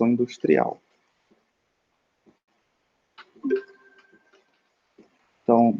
Revolução Industrial. Então,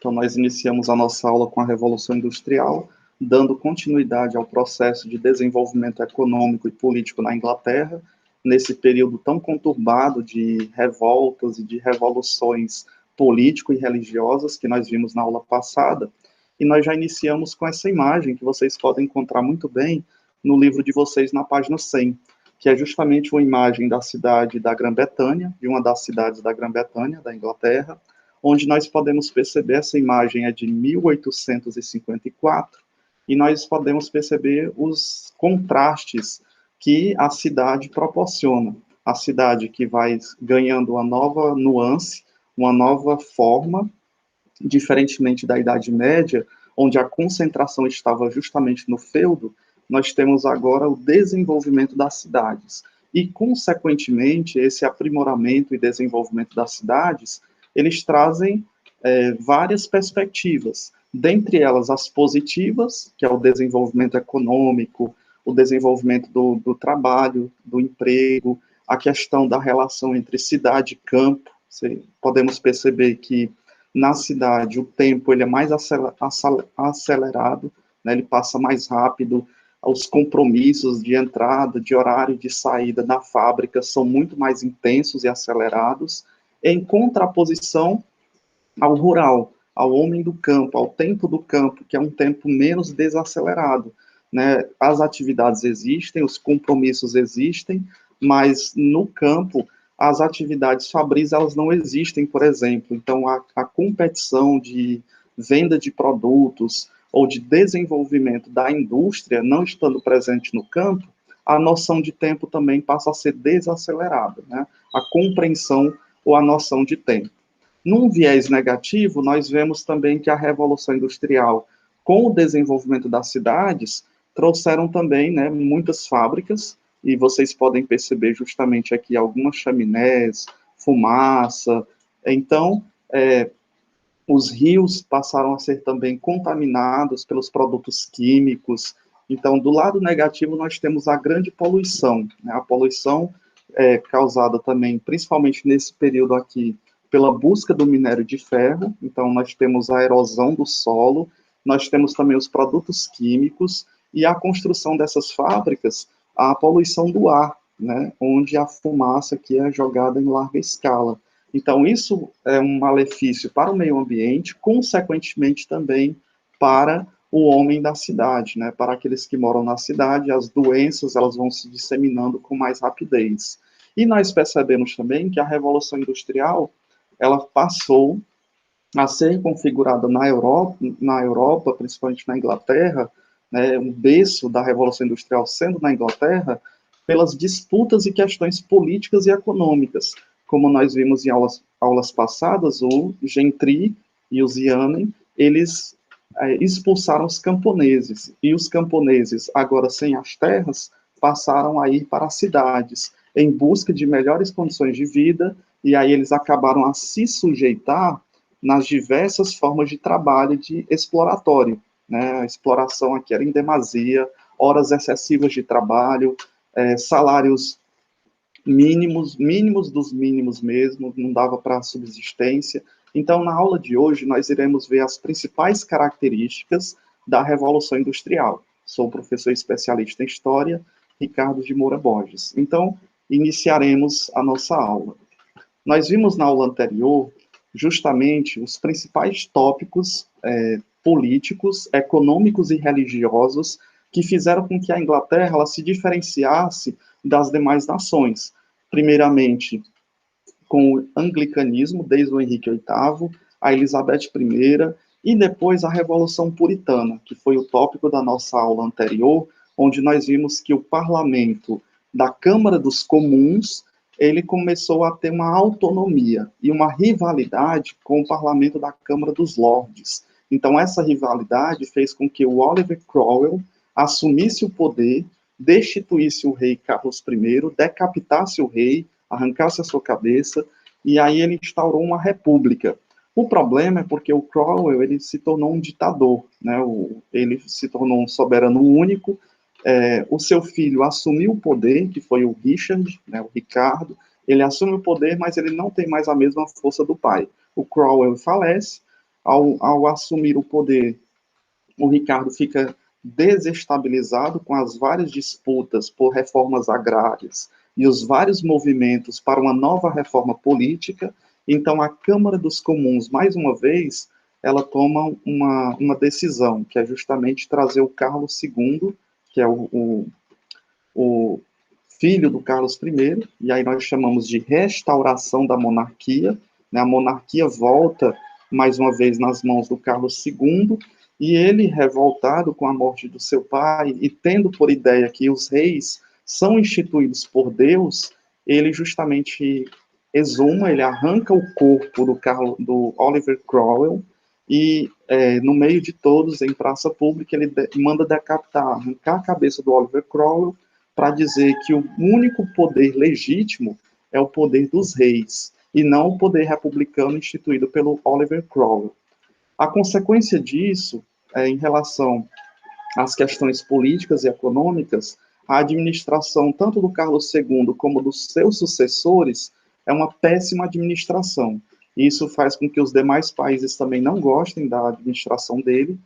nós iniciamos a nossa aula com a Revolução Industrial, dando continuidade ao processo de desenvolvimento econômico e político na Inglaterra, nesse período tão conturbado de revoltas e de revoluções político e religiosas que nós vimos na aula passada, e nós já iniciamos com essa imagem que vocês podem encontrar muito bem no livro de vocês na página 100, que é justamente uma imagem da cidade da Grã-Bretanha, de uma das cidades da Grã-Bretanha, da Inglaterra, onde nós podemos perceber, essa imagem é de 1854, e nós podemos perceber os contrastes que a cidade proporciona. A cidade que vai ganhando uma nova nuance, uma nova forma, diferentemente da Idade Média, onde a concentração estava justamente no feudo, nós temos agora o desenvolvimento das cidades. E, consequentemente, esse aprimoramento e desenvolvimento das cidades, eles trazem várias perspectivas, dentre elas as positivas, que é o desenvolvimento econômico, o desenvolvimento do trabalho, do emprego, a questão da relação entre cidade e campo. Podemos perceber que na cidade o tempo ele é mais acelerado, né, ele passa mais rápido, os compromissos de entrada, de horário de saída da fábrica são muito mais intensos e acelerados, em contraposição ao rural, ao homem do campo, ao tempo do campo, que é um tempo menos desacelerado, né? As atividades existem, os compromissos existem, mas no campo as atividades fabris elas não existem, por exemplo. Então a competição de venda de produtos ou de desenvolvimento da indústria não estando presente no campo, a noção de tempo também passa a ser desacelerada, né? A compreensão ou a noção de tempo. Num viés negativo, nós vemos também que a Revolução Industrial, com o desenvolvimento das cidades, trouxeram também, né, muitas fábricas, e vocês podem perceber justamente aqui algumas chaminés, fumaça. Então, os rios passaram a ser também contaminados pelos produtos químicos. Então, do lado negativo, nós temos a grande poluição, né? A poluição causada também, principalmente nesse período aqui, pela busca do minério de ferro. Então, nós temos a erosão do solo, nós temos também os produtos químicos e a construção dessas fábricas, a poluição do ar, né? Onde a fumaça aqui é jogada em larga escala. Então, isso é um malefício para o meio ambiente, consequentemente também para o homem da cidade, né? Para aqueles que moram na cidade, as doenças elas vão se disseminando com mais rapidez. E nós percebemos também que a Revolução Industrial ela passou a ser configurada na Europa, principalmente na Inglaterra, né, o berço da Revolução Industrial sendo na Inglaterra, pelas disputas e questões políticas e econômicas. Como nós vimos em aulas passadas, o Gentry e o Zianen, eles expulsaram os camponeses, e os camponeses, agora sem as terras, passaram a ir para as cidades, em busca de melhores condições de vida, e aí eles acabaram a se sujeitar nas diversas formas de trabalho de exploratório, né? A exploração aqui era em demasia, horas excessivas de trabalho, salários mínimos dos mínimos mesmo, não dava para subsistência. Então, na aula de hoje, nós iremos ver as principais características da Revolução Industrial. Sou professor especialista em História, Ricardo de Moura Borges. Então, iniciaremos a nossa aula. Nós vimos na aula anterior, justamente, os principais tópicos políticos, econômicos e religiosos que fizeram com que a Inglaterra ela se diferenciasse das demais nações. Primeiramente, com o anglicanismo, desde o Henrique VIII, a Elizabeth I, e depois a Revolução Puritana, que foi o tópico da nossa aula anterior, onde nós vimos que o parlamento da Câmara dos Comuns, ele começou a ter uma autonomia e uma rivalidade com o parlamento da Câmara dos Lordes. Então, essa rivalidade fez com que o Oliver Cromwell assumisse o poder, destituísse o rei Carlos I, decapitasse o rei, arrancasse a sua cabeça, e aí ele instaurou uma república. O problema é porque o Cromwell ele se tornou um ditador, né? Ele se tornou um soberano único. O seu filho assumiu o poder, que foi o Richard, né, o Ricardo. Ele assume o poder, mas ele não tem mais a mesma força do pai. O Cromwell falece. Ao assumir o poder, o Ricardo fica desestabilizado com as várias disputas por reformas agrárias e os vários movimentos para uma nova reforma política. Então, a Câmara dos Comuns, mais uma vez, ela toma uma decisão, que é justamente trazer o Carlos II, que é o filho do Carlos I, e aí nós chamamos de restauração da monarquia, né? A monarquia volta, mais uma vez, nas mãos do Carlos II, e ele, revoltado com a morte do seu pai, e tendo por ideia que os reis são instituídos por Deus, ele justamente exuma, ele arranca o corpo do Oliver Cromwell, e no meio de todos, em praça pública, ele manda decapitar, arrancar a cabeça do Oliver Cromwell, para dizer que o único poder legítimo é o poder dos reis, e não o poder republicano instituído pelo Oliver Cromwell. A consequência disso, em relação às questões políticas e econômicas, a administração tanto do Carlos II como dos seus sucessores é uma péssima administração. Isso faz com que os demais países também não gostem da administração dele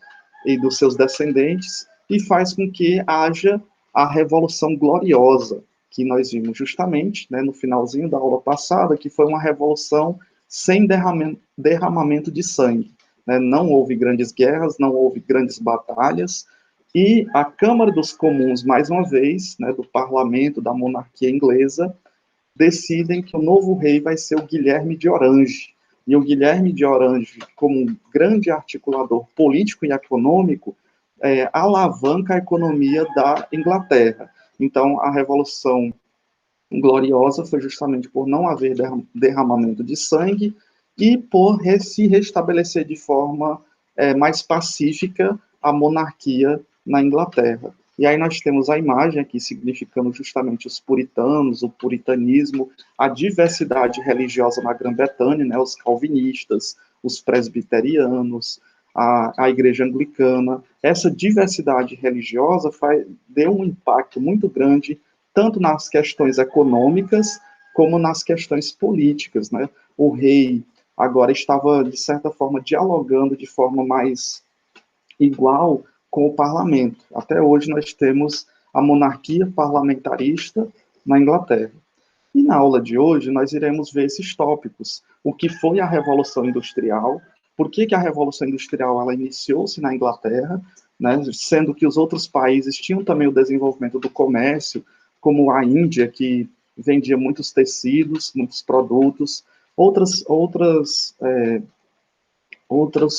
e dos seus descendentes, e faz com que haja a Revolução Gloriosa, que nós vimos justamente, né, no finalzinho da aula passada, que foi uma revolução sem derramamento de sangue. Né? Não houve grandes guerras, não houve grandes batalhas, e a Câmara dos Comuns, mais uma vez, né, do parlamento, da monarquia inglesa, decidem que o novo rei vai ser o Guilherme de Orange. E o Guilherme de Orange, como um grande articulador político e econômico, alavanca a economia da Inglaterra. Então, a Revolução Gloriosa foi justamente por não haver derramamento de sangue e por se restabelecer de forma mais pacífica a monarquia na Inglaterra. E aí nós temos a imagem aqui significando justamente os puritanos, o puritanismo, a diversidade religiosa na Grã-Bretanha, né, os calvinistas, os presbiterianos, a igreja anglicana. Essa diversidade religiosa deu um impacto muito grande tanto nas questões econômicas como nas questões políticas, né? O rei agora estava, de certa forma, dialogando de forma mais igual com o parlamento. Até hoje nós temos a monarquia parlamentarista na Inglaterra. E na aula de hoje nós iremos ver esses tópicos. O que foi a Revolução Industrial, por que a Revolução Industrial ela iniciou-se na Inglaterra, né, sendo que os outros países tinham também o desenvolvimento do comércio, como a Índia, que vendia muitos tecidos, muitos produtos, outros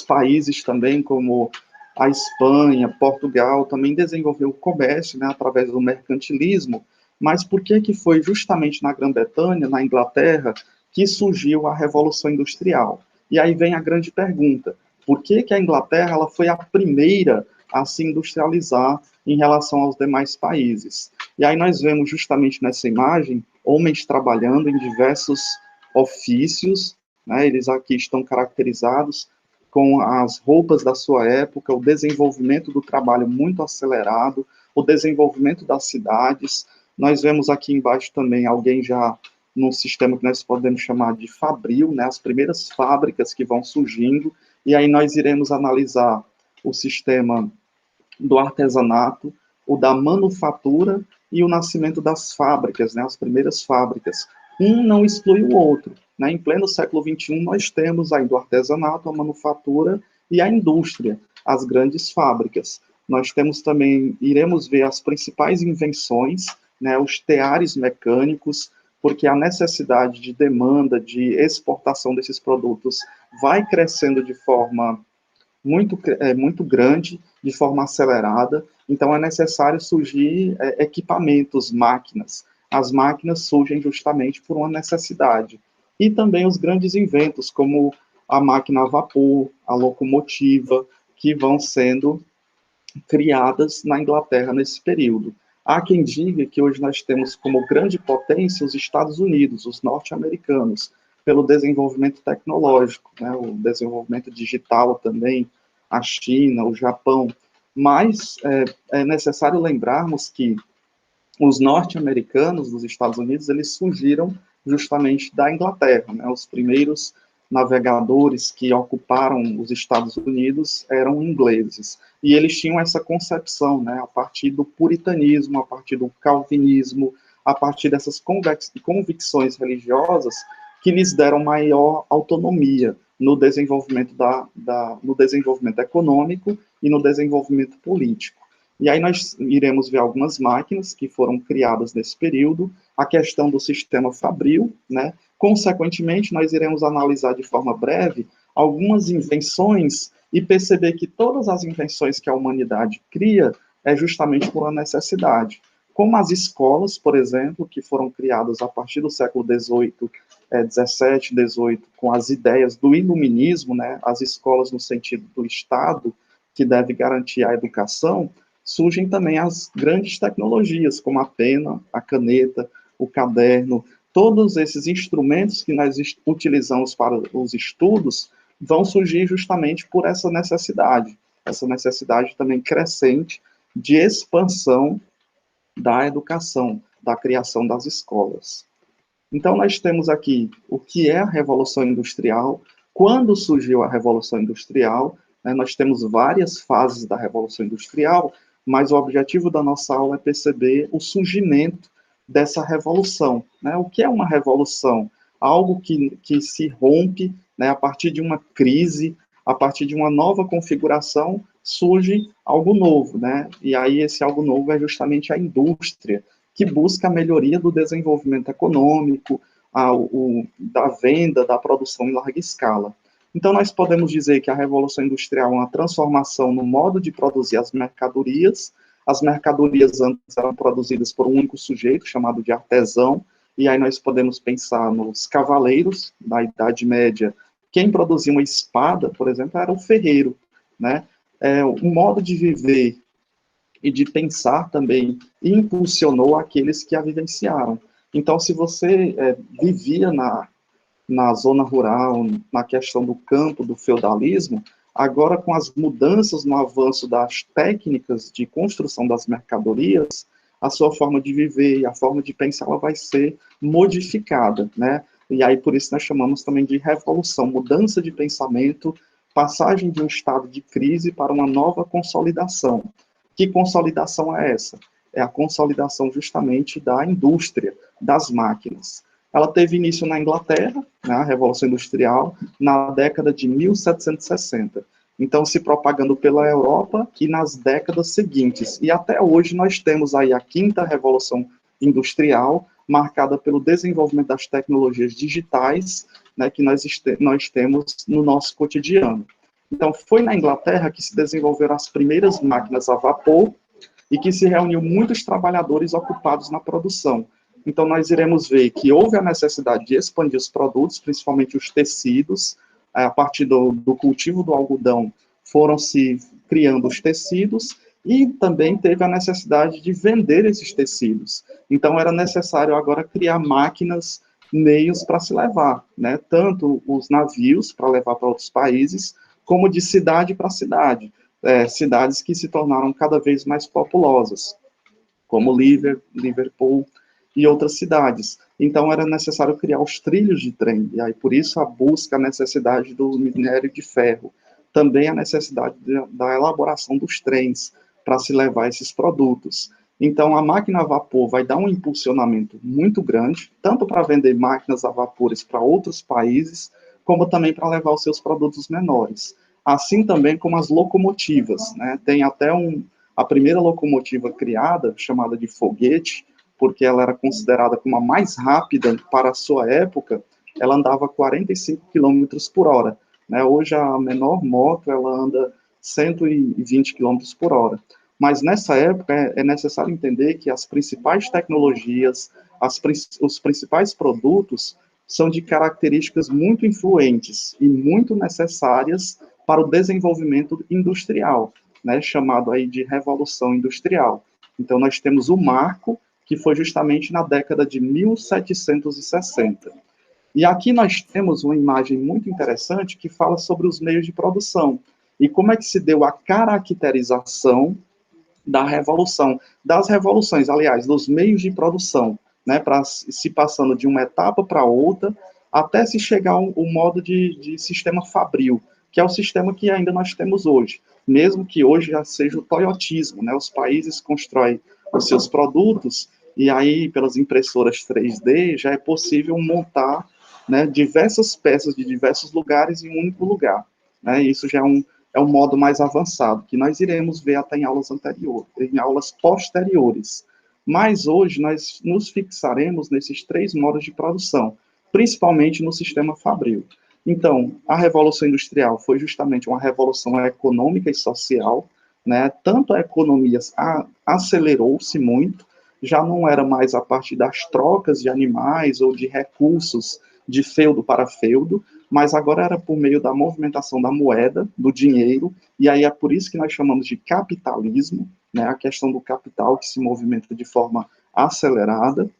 países também, como a Espanha, Portugal, também desenvolveu o comércio, né, através do mercantilismo, mas por que foi justamente na Grã-Bretanha, na Inglaterra, que surgiu a Revolução Industrial? E aí vem a grande pergunta, por que a Inglaterra ela foi a primeira a se industrializar em relação aos demais países? E aí nós vemos justamente nessa imagem, homens trabalhando em diversos ofícios, né, eles aqui estão caracterizados com as roupas da sua época, o desenvolvimento do trabalho muito acelerado, o desenvolvimento das cidades. Nós vemos aqui embaixo também alguém já num sistema que nós podemos chamar de fabril, né, as primeiras fábricas que vão surgindo, e aí nós iremos analisar o sistema do artesanato, o da manufatura e o nascimento das fábricas, né, as primeiras fábricas. Um não exclui o outro. Né? Em pleno século XXI, nós temos ainda o artesanato, a manufatura e a indústria, as grandes fábricas. Nós temos também, iremos ver as principais invenções, né, os teares mecânicos, porque a necessidade de demanda, de exportação desses produtos vai crescendo de forma muito grande, de forma acelerada, então é necessário surgir equipamentos, máquinas. As máquinas surgem justamente por uma necessidade. E também os grandes inventos, como a máquina a vapor, a locomotiva, que vão sendo criadas na Inglaterra nesse período. Há quem diga que hoje nós temos como grande potência os Estados Unidos, os norte-americanos, pelo desenvolvimento tecnológico, né, o desenvolvimento digital também, a China, o Japão, mas é necessário lembrarmos que os norte-americanos dos Estados Unidos, eles surgiram justamente da Inglaterra, né? Os primeiros navegadores que ocuparam os Estados Unidos eram ingleses, e eles tinham essa concepção, né, a partir do puritanismo, a partir do calvinismo, a partir dessas convicções religiosas que lhes deram maior autonomia no desenvolvimento no desenvolvimento econômico e no desenvolvimento político. E aí nós iremos ver algumas máquinas que foram criadas nesse período, a questão do sistema fabril, né? Consequentemente, nós iremos analisar de forma breve algumas invenções e perceber que todas as invenções que a humanidade cria é justamente por uma necessidade. Como as escolas, por exemplo, que foram criadas a partir do século XVIII, 17, 18, com as ideias do iluminismo, né? As escolas no sentido do Estado, que deve garantir a educação, surgem também as grandes tecnologias, como a pena, a caneta, o caderno, todos esses instrumentos que nós utilizamos para os estudos vão surgir justamente por essa necessidade também crescente de expansão da educação, da criação das escolas. Então, nós temos aqui o que é a Revolução Industrial, quando surgiu a Revolução Industrial, né, nós temos várias fases da Revolução Industrial, mas o objetivo da nossa aula é perceber o surgimento dessa revolução. Né? O que é uma revolução? Algo que se rompe, né, a partir de uma crise, a partir de uma nova configuração, surge algo novo. Né? E aí esse algo novo é justamente a indústria, que busca a melhoria do desenvolvimento econômico, da venda, da produção em larga escala. Então, nós podemos dizer que a Revolução Industrial é uma transformação no modo de produzir as mercadorias. As mercadorias antes eram produzidas por um único sujeito, chamado de artesão, e aí nós podemos pensar nos cavaleiros da Idade Média. Quem produzia uma espada, por exemplo, era o ferreiro, né? O modo de viver e de pensar também impulsionou aqueles que a vivenciaram. Então, se você vivia na zona rural, na questão do campo, do feudalismo, agora com as mudanças no avanço das técnicas de construção das mercadorias, a sua forma de viver e a forma de pensar ela vai ser modificada, né? E aí por isso nós chamamos também de revolução, mudança de pensamento, passagem de um estado de crise para uma nova consolidação. Que consolidação é essa? É a consolidação justamente da indústria, das máquinas. Ela teve início na Inglaterra, né, a Revolução Industrial, na década de 1760. Então, se propagando pela Europa e nas décadas seguintes. E até hoje nós temos aí a quinta Revolução Industrial, marcada pelo desenvolvimento das tecnologias digitais, né, que nós temos no nosso cotidiano. Então, foi na Inglaterra que se desenvolveram as primeiras máquinas a vapor e que se reuniu muitos trabalhadores ocupados na produção. Então, nós iremos ver que houve a necessidade de expandir os produtos, principalmente os tecidos. A partir do cultivo do algodão, foram se criando os tecidos e também teve a necessidade de vender esses tecidos. Então, era necessário agora criar máquinas, meios para se levar, né? Tanto os navios para levar para outros países, como de cidade para cidade. Cidades que se tornaram cada vez mais populosas, como Liverpool e outras cidades. Então, era necessário criar os trilhos de trem, e aí por isso a busca, a necessidade do minério de ferro, também a necessidade da elaboração dos trens para se levar esses produtos. Então, a máquina a vapor vai dar um impulsionamento muito grande, tanto para vender máquinas a vapores para outros países, como também para levar os seus produtos menores. Assim também como as locomotivas, né? Tem até a primeira locomotiva criada, chamada de foguete, porque ela era considerada como a mais rápida para a sua época, ela andava 45 quilômetros por hora. Né? Hoje, a menor moto, ela anda 120 quilômetros por hora. Mas, nessa época, é necessário entender que as principais tecnologias, os principais produtos, são de características muito influentes e muito necessárias para o desenvolvimento industrial, né? Chamado aí de Revolução Industrial. Então, nós temos o marco, que foi justamente na década de 1760. E aqui nós temos uma imagem muito interessante que fala sobre os meios de produção e como é que se deu a caracterização da revolução, das revoluções, aliás, dos meios de produção, né, para se passando de uma etapa para outra, até se chegar ao modo de sistema fabril, que é o sistema que ainda nós temos hoje, mesmo que hoje já seja o toyotismo, né, os países constroem os seus produtos, e aí, pelas impressoras 3D, já é possível montar, né, diversas peças de diversos lugares em um único lugar, né, isso já é um modo mais avançado, que nós iremos ver até em aulas anteriores, em aulas posteriores. Mas hoje nós nos fixaremos nesses três modos de produção, principalmente no sistema fabril. Então, a Revolução Industrial foi justamente uma revolução econômica e social, né? Tanto a economia acelerou-se muito, já não era mais a partir das trocas de animais ou de recursos de feudo para feudo, mas agora era por meio da movimentação da moeda, do dinheiro, e aí é por isso que nós chamamos de capitalismo, né, a questão do capital que se movimenta de forma acelerada.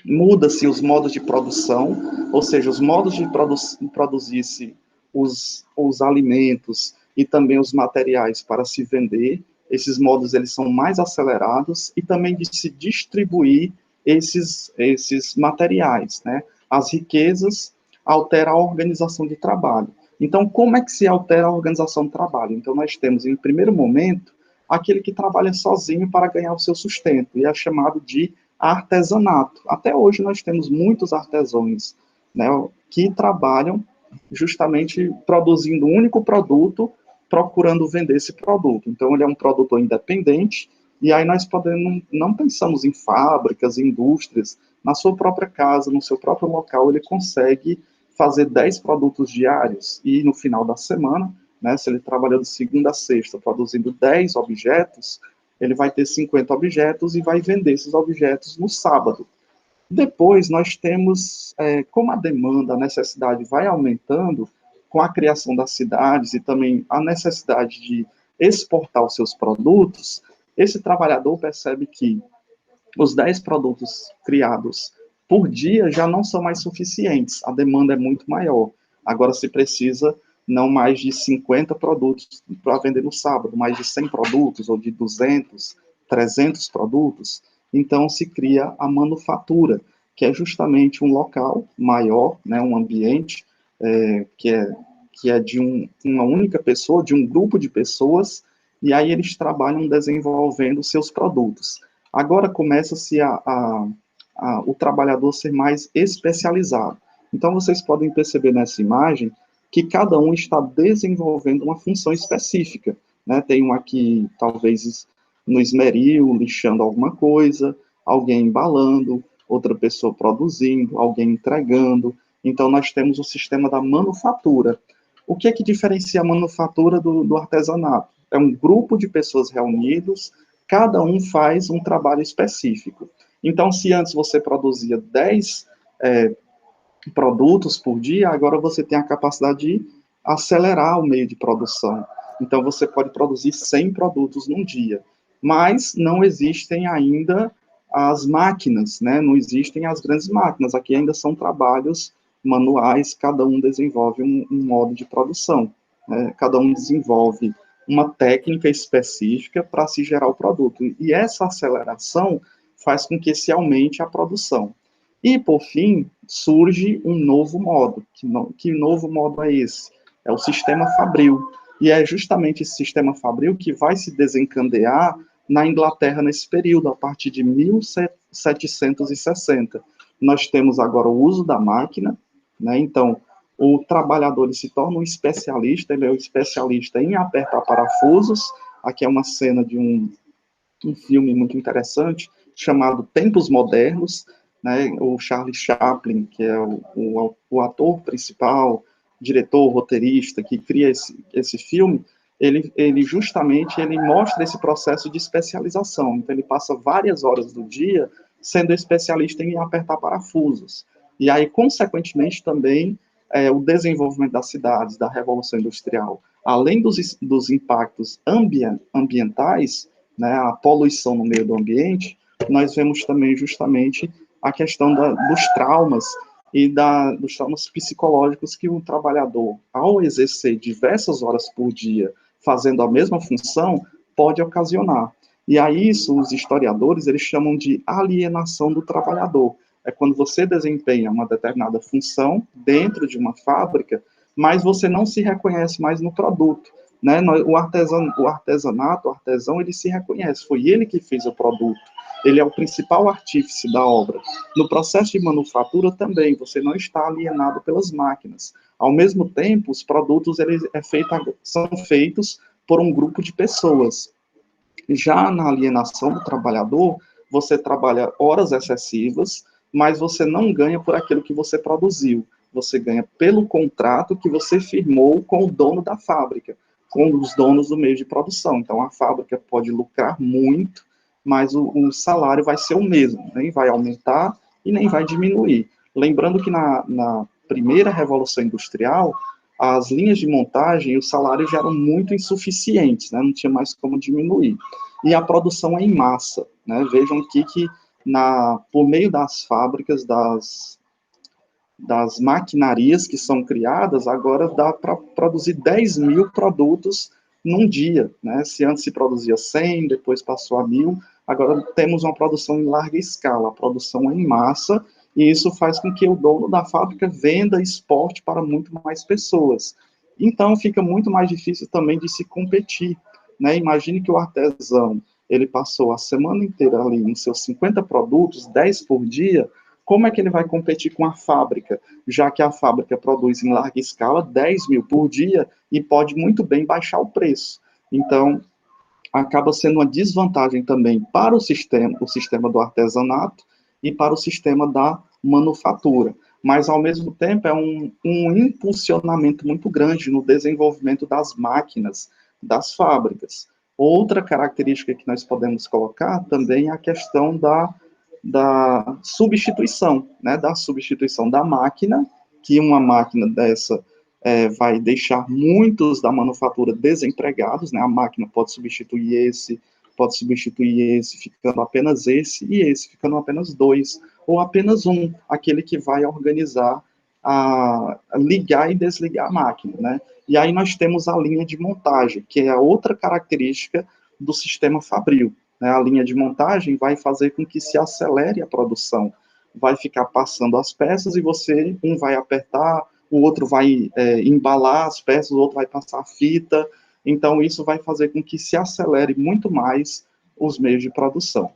Muda-se os modos de produção, ou seja, os modos de produzir-se os alimentos e também os materiais para se vender. Esses modos eles são mais acelerados e também de se distribuir esses materiais, né? As riquezas altera a organização de trabalho. Então, como é que se altera a organização do trabalho? Então, nós temos, em primeiro momento, aquele que trabalha sozinho para ganhar o seu sustento, e é chamado de artesanato. Até hoje nós temos muitos artesãos, né, que trabalham justamente produzindo um único produto, procurando vender esse produto. Então, ele é um produtor independente, e aí nós podemos, não pensamos em fábricas, indústrias, na sua própria casa, no seu próprio local, ele consegue fazer 10 produtos diários, e no final da semana, né, se ele trabalhou de segunda a sexta produzindo 10 objetos, ele vai ter 50 objetos e vai vender esses objetos no sábado. Depois, nós temos, como a demanda, a necessidade vai aumentando, com a criação das cidades e também a necessidade de exportar os seus produtos, esse trabalhador percebe que os 10 produtos criados por dia já não são mais suficientes, a demanda é muito maior. Agora se precisa não mais de 50 produtos para vender no sábado, mais de 100 produtos, ou de 200, 300 produtos. Então se cria a manufatura, que é justamente um local maior, né, um ambiente que é de uma única pessoa, de um grupo de pessoas, e aí eles trabalham desenvolvendo seus produtos. Agora começa-se o trabalhador ser mais especializado. Então, vocês podem perceber nessa imagem que cada um está desenvolvendo uma função específica, né? Tem um aqui, talvez, no esmeril, lixando alguma coisa, alguém embalando, outra pessoa produzindo, alguém entregando. Então, nós temos o sistema da manufatura. O que é que diferencia a manufatura do artesanato? É um grupo de pessoas reunidos, cada um faz um trabalho específico. Então, se antes você produzia 10 produtos por dia, agora você tem a capacidade de acelerar o meio de produção. Então, você pode produzir 100 produtos num dia. Mas não existem ainda as máquinas, né? Não existem as grandes máquinas. Aqui ainda são trabalhos manuais, cada um desenvolve um modo de produção. Né? Cada um desenvolve uma técnica específica para se gerar o produto. E essa aceleração faz com que se aumente a produção. E, por fim, surge um novo modo. Que novo modo é esse? É o sistema fabril. E é justamente esse sistema fabril que vai se desencadear na Inglaterra nesse período, a partir de 1760. Nós temos agora o uso da máquina, né? Então, o trabalhador ele se torna um especialista, ele é um especialista em apertar parafusos. Aqui é uma cena de um filme muito interessante, chamado Tempos Modernos, né? O Charlie Chaplin, que é o ator principal, diretor, roteirista, que cria esse filme, ele justamente ele mostra esse processo de especialização. Então, ele passa várias horas do dia sendo especialista em apertar parafusos. E aí, consequentemente, também o desenvolvimento das cidades, da Revolução Industrial, além dos impactos ambientais, né, a poluição no meio do ambiente, nós vemos também justamente a questão dos traumas e dos traumas psicológicos que o trabalhador, ao exercer diversas horas por dia, fazendo a mesma função, pode ocasionar. E a isso os historiadores eles chamam de alienação do trabalhador. É quando você desempenha uma determinada função dentro de uma fábrica, mas você não se reconhece mais no produto. Né? O artesanato, o artesão, ele se reconhece, foi ele que fez o produto, ele é o principal artífice da obra. No processo de manufatura também, você não está alienado pelas máquinas. Ao mesmo tempo, os produtos são feitos por um grupo de pessoas. Já na alienação do trabalhador, você trabalha horas excessivas, mas você não ganha por aquilo que você produziu. Você ganha pelo contrato que você firmou com o dono da fábrica, com os donos do meio de produção. Então, a fábrica pode lucrar muito, mas o salário vai ser o mesmo, nem vai aumentar e nem vai diminuir. Lembrando que na primeira Revolução Industrial, as linhas de montagem e os salários já eram muito insuficientes, né? Não tinha mais como diminuir. E a produção é em massa, né? Vejam aqui que por meio das fábricas, das maquinarias que são criadas, agora dá para produzir 10 mil produtos num dia, né? Se antes se produzia 100, depois passou a 1.000, agora temos uma produção em larga escala, a produção é em massa, e isso faz com que o dono da fábrica venda e exporte para muito mais pessoas. Então, fica muito mais difícil também de se competir, né? Imagine que o artesão, ele passou a semana inteira ali nos seus 50 produtos, 10 por dia, como é que ele vai competir com a fábrica, já que a fábrica produz em larga escala 10 mil por dia e pode muito bem baixar o preço. Então, acaba sendo uma desvantagem também para o sistema do artesanato e para o sistema da manufatura. Mas, ao mesmo tempo, é um impulsionamento muito grande no desenvolvimento das máquinas, das fábricas. Outra característica que nós podemos colocar também é a questão da substituição, né, da substituição da máquina, que uma máquina dessa vai deixar muitos da manufatura desempregados, né, a máquina pode substituir esse, ficando apenas esse, e esse ficando apenas dois, ou apenas um, aquele que vai organizar, a ligar e desligar a máquina, né, e aí nós temos a linha de montagem, que é a outra característica do sistema fabril, né, a linha de montagem vai fazer com que se acelere a produção, vai ficar passando as peças e um vai apertar, o outro vai embalar as peças, o outro vai passar a fita, então isso vai fazer com que se acelere muito mais os meios de produção.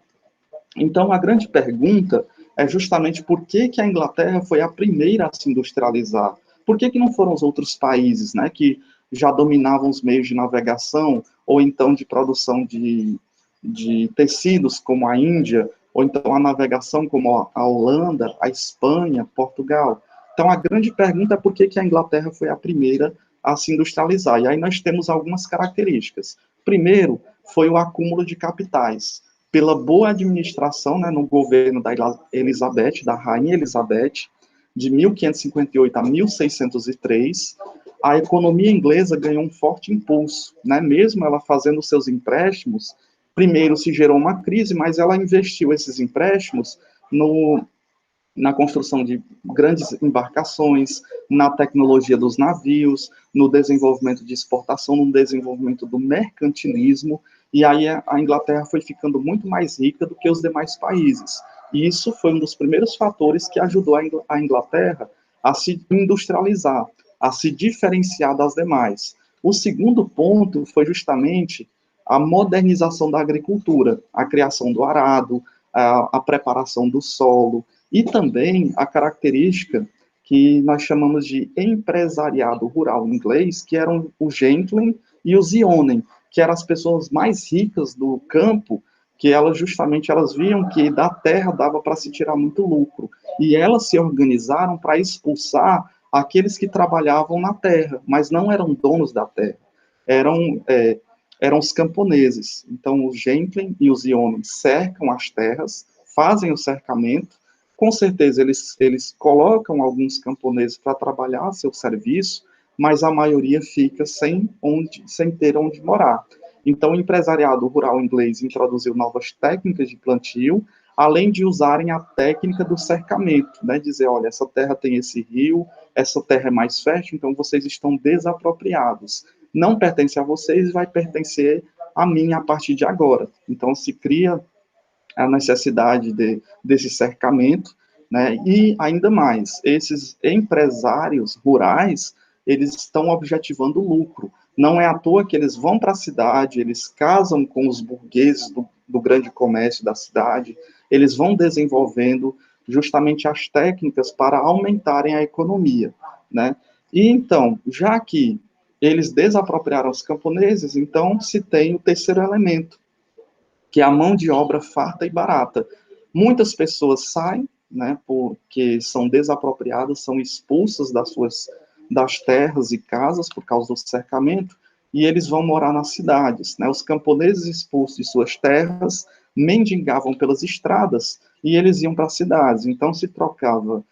Então a grande pergunta é justamente por que a Inglaterra foi a primeira a se industrializar? Por que não foram os outros países, né, que já dominavam os meios de navegação, ou então de produção de tecidos, como a Índia, ou então a navegação, como a Holanda, a Espanha, Portugal? Então, a grande pergunta é por que a Inglaterra foi a primeira a se industrializar. E aí nós temos algumas características. Primeiro, foi o acúmulo de capitais. Pela boa administração, né, no governo da Elizabeth, da Rainha Elizabeth, de 1558 a 1603, a economia inglesa ganhou um forte impulso, né? Mesmo ela fazendo seus empréstimos, primeiro se gerou uma crise, mas ela investiu esses empréstimos na construção de grandes embarcações, na tecnologia dos navios, no desenvolvimento de exportação, no desenvolvimento do mercantilismo, e aí a Inglaterra foi ficando muito mais rica do que os demais países. E isso foi um dos primeiros fatores que ajudou a Inglaterra a se industrializar, a se diferenciar das demais. O segundo ponto foi justamente a modernização da agricultura, a criação do arado, a preparação do solo, e também a característica que nós chamamos de empresariado rural em inglês, que eram o gentleman e os yeomen, que eram as pessoas mais ricas do campo, que elas viam que da terra dava para se tirar muito lucro, e elas se organizaram para expulsar aqueles que trabalhavam na terra, mas não eram donos da terra, eram eram os camponeses. Então, os gentlemen e os yeomen cercam as terras, fazem o cercamento, com certeza eles colocam alguns camponeses para trabalhar seu serviço, mas a maioria fica sem ter onde morar. Então, o empresariado rural inglês introduziu novas técnicas de plantio, além de usarem a técnica do cercamento, né, dizer, olha, essa terra tem esse rio, essa terra é mais fértil, então vocês estão desapropriados. Não pertence a vocês, vai pertencer a mim a partir de agora. Então se cria a necessidade desse cercamento, né? E ainda mais, esses empresários rurais, eles estão objetivando lucro. Não é à toa que eles vão para a cidade, eles casam com os burgueses do grande comércio da cidade, eles vão desenvolvendo justamente as técnicas para aumentarem a economia, né? E então, já que eles desapropriaram os camponeses, então se tem o terceiro elemento, que é a mão de obra farta e barata. Muitas pessoas saem, né, porque são desapropriadas, são expulsas das terras e casas por causa do cercamento, e eles vão morar nas cidades, né? Os camponeses expulsos de suas terras mendigavam pelas estradas e eles iam para as cidades. Então se trocava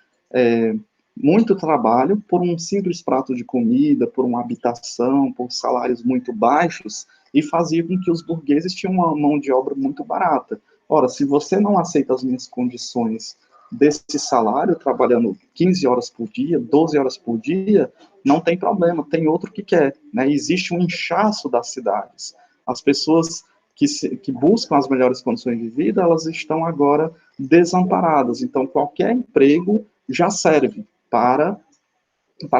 muito trabalho por um simples prato de comida, por uma habitação, por salários muito baixos, e fazia com que os burgueses tinham uma mão de obra muito barata. Ora, se você não aceita as minhas condições desse salário, trabalhando 15 horas por dia, 12 horas por dia, não tem problema, tem outro que quer, né? Existe um inchaço das cidades. As pessoas que buscam as melhores condições de vida, elas estão agora desamparadas. Então, qualquer emprego já serve para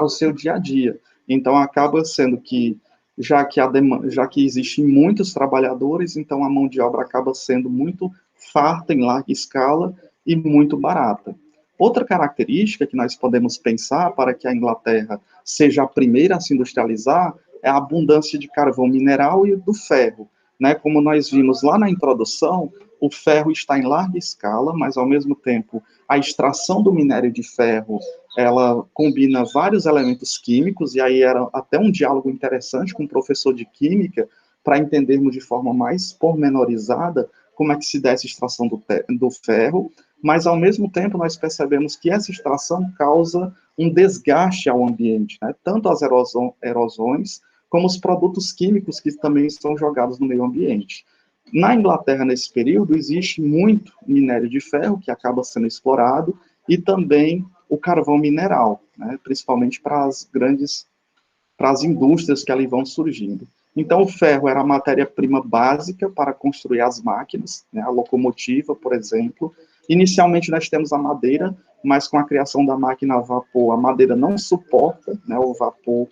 o seu dia a dia. Então, acaba sendo que, já que existem muitos trabalhadores, então a mão de obra acaba sendo muito farta em larga escala e muito barata. Outra característica que nós podemos pensar para que a Inglaterra seja a primeira a se industrializar é a abundância de carvão mineral e do ferro, né? Como nós vimos lá na introdução, o ferro está em larga escala, mas ao mesmo tempo a extração do minério de ferro, ela combina vários elementos químicos, e aí era até um diálogo interessante com um professor de química, para entendermos de forma mais pormenorizada como é que se dá essa extração do ferro, mas ao mesmo tempo nós percebemos que essa extração causa um desgaste ao ambiente, né? Tanto as erosões, como os produtos químicos que também são jogados no meio ambiente. Na Inglaterra, nesse período, existe muito minério de ferro que acaba sendo explorado, e também o carvão mineral, né, principalmente para as indústrias que ali vão surgindo. Então, o ferro era a matéria-prima básica para construir as máquinas, né, a locomotiva, por exemplo. Inicialmente, nós temos a madeira, mas com a criação da máquina a vapor, a madeira não suporta, né, o vapor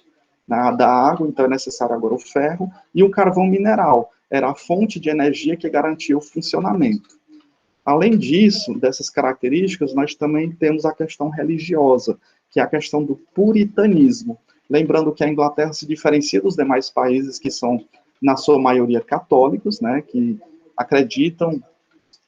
da água, então é necessário agora o ferro, e o carvão mineral, era a fonte de energia que garantia o funcionamento. Além disso, dessas características, nós também temos a questão religiosa, que é a questão do puritanismo. Lembrando que a Inglaterra se diferencia dos demais países que são, na sua maioria, católicos, né, que acreditam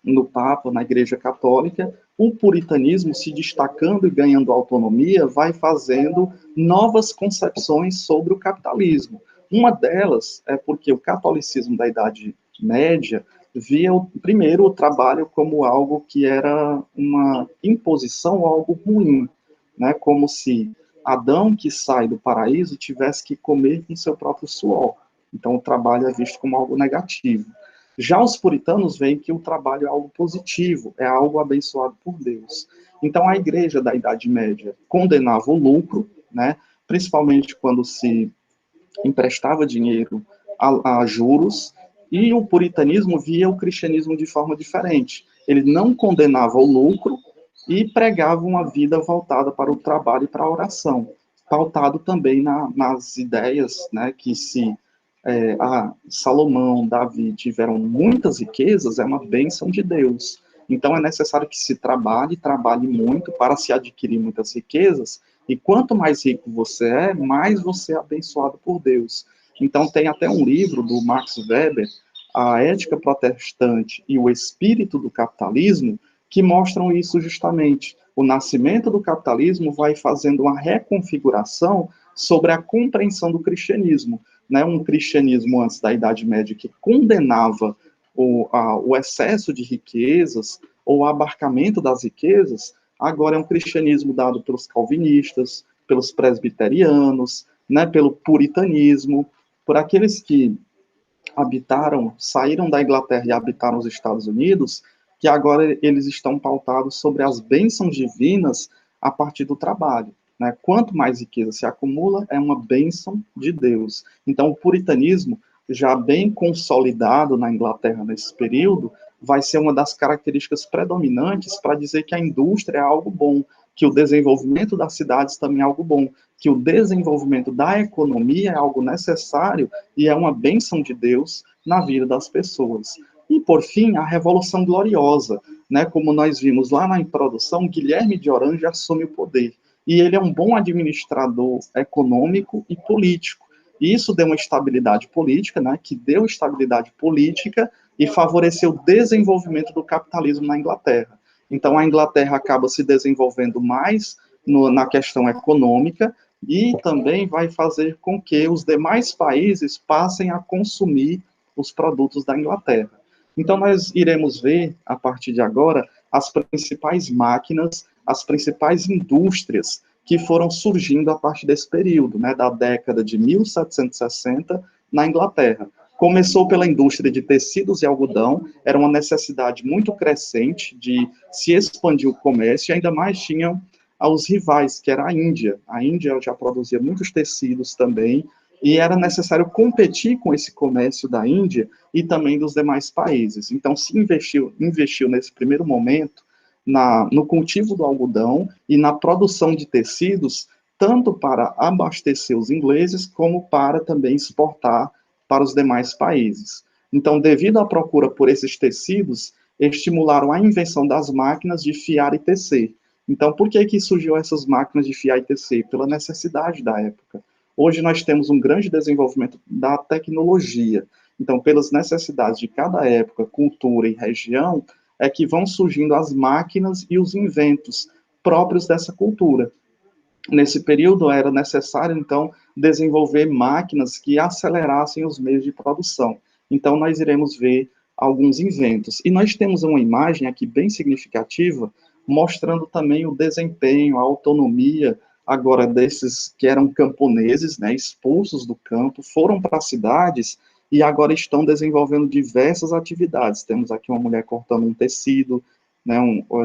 no Papa, na Igreja Católica. O puritanismo, se destacando e ganhando autonomia, vai fazendo novas concepções sobre o capitalismo. Uma delas é porque o catolicismo da Idade Média via, primeiro, o trabalho como algo que era uma imposição, algo ruim, né? Como se Adão, que sai do paraíso, tivesse que comer com seu próprio suor. Então, o trabalho é visto como algo negativo. Já os puritanos veem que o trabalho é algo positivo, é algo abençoado por Deus. Então, a igreja da Idade Média condenava o lucro, né? Principalmente quando se emprestava dinheiro a juros, e o puritanismo via o cristianismo de forma diferente. Ele não condenava o lucro e pregava uma vida voltada para o trabalho e para a oração, pautado também nas ideias, né, que se Salomão, Davi tiveram muitas riquezas, é uma bênção de Deus. Então é necessário que se trabalhe muito para se adquirir muitas riquezas, e quanto mais rico você é, mais você é abençoado por Deus. Então tem até um livro do Max Weber, A Ética Protestante e o Espírito do Capitalismo, que mostram isso justamente. O nascimento do capitalismo vai fazendo uma reconfiguração sobre a compreensão do cristianismo, né? Um cristianismo antes da Idade Média que condenava o excesso de riquezas ou o abarcamento das riquezas, agora é um cristianismo dado pelos calvinistas, pelos presbiterianos, né, pelo puritanismo, por aqueles que saíram da Inglaterra e habitaram os Estados Unidos, que agora eles estão pautados sobre as bênçãos divinas a partir do trabalho. Né? Quanto mais riqueza se acumula, é uma bênção de Deus. Então, o puritanismo, já bem consolidado na Inglaterra nesse período, vai ser uma das características predominantes para dizer que a indústria é algo bom, que o desenvolvimento das cidades também é algo bom, que o desenvolvimento da economia é algo necessário e é uma bênção de Deus na vida das pessoas. E, por fim, a Revolução Gloriosa, né, como nós vimos lá na introdução, Guilherme de Orange assume o poder, e ele é um bom administrador econômico e político. E isso deu uma estabilidade política, né, que deu estabilidade política e favoreceu o desenvolvimento do capitalismo na Inglaterra. Então, a Inglaterra acaba se desenvolvendo mais na questão econômica e também vai fazer com que os demais países passem a consumir os produtos da Inglaterra. Então, nós iremos ver, a partir de agora, as principais máquinas, as principais indústrias que foram surgindo a partir desse período, né, da década de 1760, na Inglaterra. Começou pela indústria de tecidos e algodão, era uma necessidade muito crescente de se expandir o comércio, e ainda mais tinham aos rivais, que era a Índia. A Índia já produzia muitos tecidos também, e era necessário competir com esse comércio da Índia e também dos demais países. Então, se investiu nesse primeiro momento no cultivo do algodão e na produção de tecidos, tanto para abastecer os ingleses, como para também exportar para os demais países. Então, devido à procura por esses tecidos, estimularam a invenção das máquinas de fiar e tecer. Então, por que surgiu essas máquinas de fiar e tecer? Pela necessidade da época. Hoje nós temos um grande desenvolvimento da tecnologia. Então, pelas necessidades de cada época, cultura e região, é que vão surgindo as máquinas e os inventos próprios dessa cultura. Nesse período era necessário, então, desenvolver máquinas que acelerassem os meios de produção. Então, nós iremos ver alguns inventos. E nós temos uma imagem aqui bem significativa, mostrando também o desempenho, a autonomia, agora desses que eram camponeses, né, expulsos do campo, foram para as cidades e agora estão desenvolvendo diversas atividades. Temos aqui uma mulher cortando um tecido, né,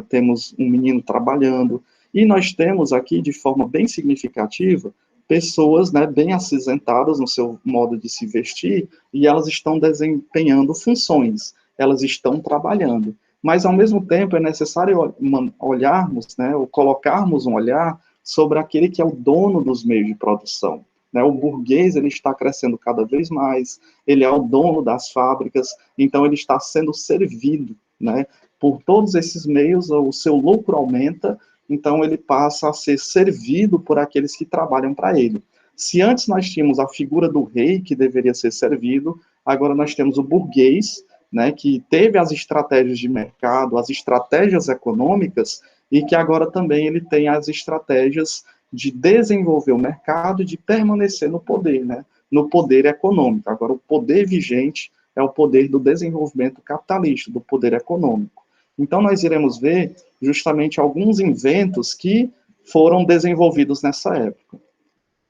temos um menino trabalhando, e nós temos aqui, de forma bem significativa, pessoas, né, bem acinzentadas no seu modo de se vestir, e elas estão desempenhando funções, elas estão trabalhando. Mas, ao mesmo tempo, é necessário olharmos, né, ou colocarmos um olhar sobre aquele que é o dono dos meios de produção. Né? O burguês, ele está crescendo cada vez mais, ele é o dono das fábricas, então ele está sendo servido, né, por todos esses meios, o seu lucro aumenta, então ele passa a ser servido por aqueles que trabalham para ele. Se antes nós tínhamos a figura do rei, que deveria ser servido, agora nós temos o burguês, né, que teve as estratégias de mercado, as estratégias econômicas, e que agora também ele tem as estratégias de desenvolver o mercado e de permanecer no poder, né, no poder econômico. Agora, o poder vigente é o poder do desenvolvimento capitalista, do poder econômico. Então, nós iremos ver justamente alguns inventos que foram desenvolvidos nessa época.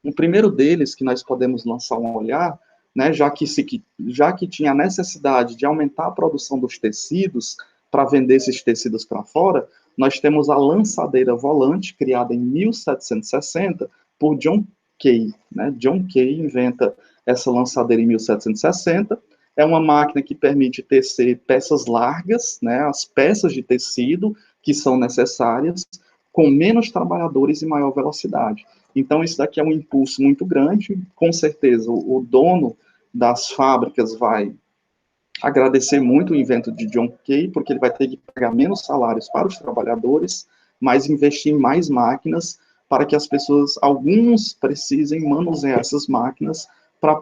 O primeiro deles, que nós podemos lançar um olhar, né, já que tinha a necessidade de aumentar a produção dos tecidos, para vender esses tecidos para fora, nós temos a lançadeira volante, criada em 1760, por John Kay. Né? John Kay inventa essa lançadeira em 1760, é uma máquina que permite tecer peças largas, né, as peças de tecido que são necessárias, com menos trabalhadores e maior velocidade. Então, isso daqui é um impulso muito grande, com certeza o dono das fábricas vai agradecer muito o invento de John Kay, porque ele vai ter que pagar menos salários para os trabalhadores, mas investir em mais máquinas para que as pessoas, alguns precisem manusear essas máquinas para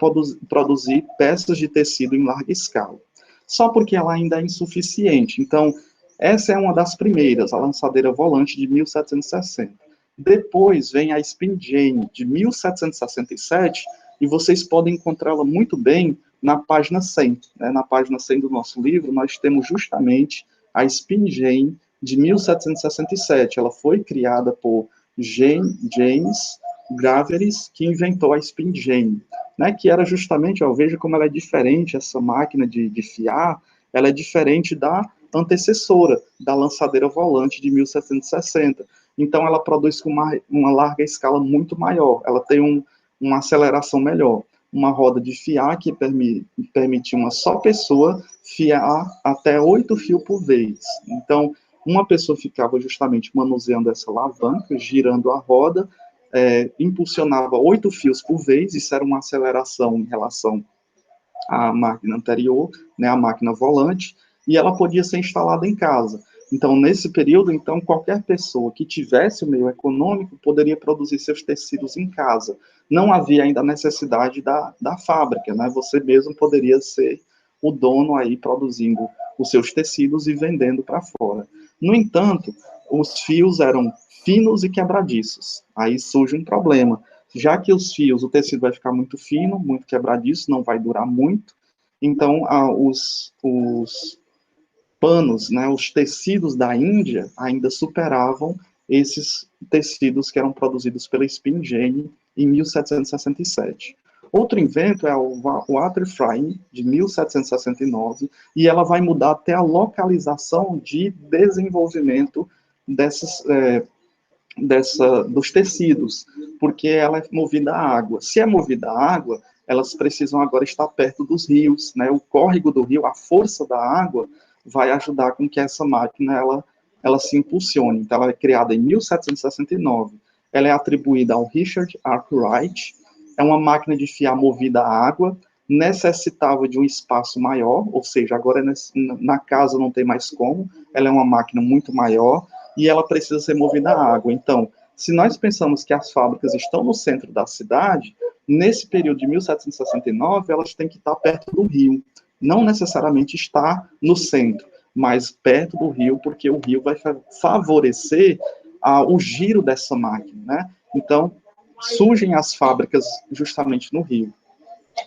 produzir peças de tecido em larga escala. Só porque ela ainda é insuficiente. Então, essa é uma das primeiras, a lançadeira volante de 1760. Depois vem a Spin Jane, de 1767, e vocês podem encontrá-la muito bem na página 100. Né? Na página 100 do nosso livro, nós temos justamente a Spin Jane de 1767. Ela foi criada por James Graveris, que inventou a Spin Jane, né? Que era justamente, veja como ela é diferente, essa máquina de fiar, ela é diferente da antecessora da lançadeira volante de 1760. Então, ela produz com uma larga escala muito maior, ela tem uma aceleração melhor. Uma roda de fiar que permite uma só pessoa fiar até 8 fios por vez. Então, uma pessoa ficava justamente manuseando essa alavanca, girando a roda, impulsionava 8 fios por vez, isso era uma aceleração em relação à máquina anterior, né, a máquina volante, e ela podia ser instalada em casa. Então, nesse período, então, qualquer pessoa que tivesse o meio econômico poderia produzir seus tecidos em casa. Não havia ainda a necessidade da fábrica, né? Você mesmo poderia ser o dono aí produzindo os seus tecidos e vendendo para fora. No entanto, os fios eram finos e quebradiços. Aí surge um problema. Já que os fios, o tecido vai ficar muito fino, muito quebradiço, não vai durar muito, então os panos, né, os tecidos da Índia ainda superavam esses tecidos que eram produzidos pela Spin Jenny em 1767. Outro invento é o water frying, de 1769, e ela vai mudar até a localização de desenvolvimento dos tecidos, porque ela é movida a água. Se é movida a água, elas precisam agora estar perto dos rios, né? O córrego do rio, a força da água, vai ajudar com que essa máquina ela se impulsione. Então, ela é criada em 1769. Ela é atribuída ao Richard Arkwright. É uma máquina de fiar movida a água, necessitava de um espaço maior, ou seja, agora na casa não tem mais como, ela é uma máquina muito maior, e ela precisa ser movida a água. Então, se nós pensamos que as fábricas estão no centro da cidade, nesse período de 1769, elas têm que estar perto do rio. Não necessariamente estar no centro, mas perto do rio, porque o rio vai favorecer o giro dessa máquina, né? Então, surgem as fábricas justamente no rio,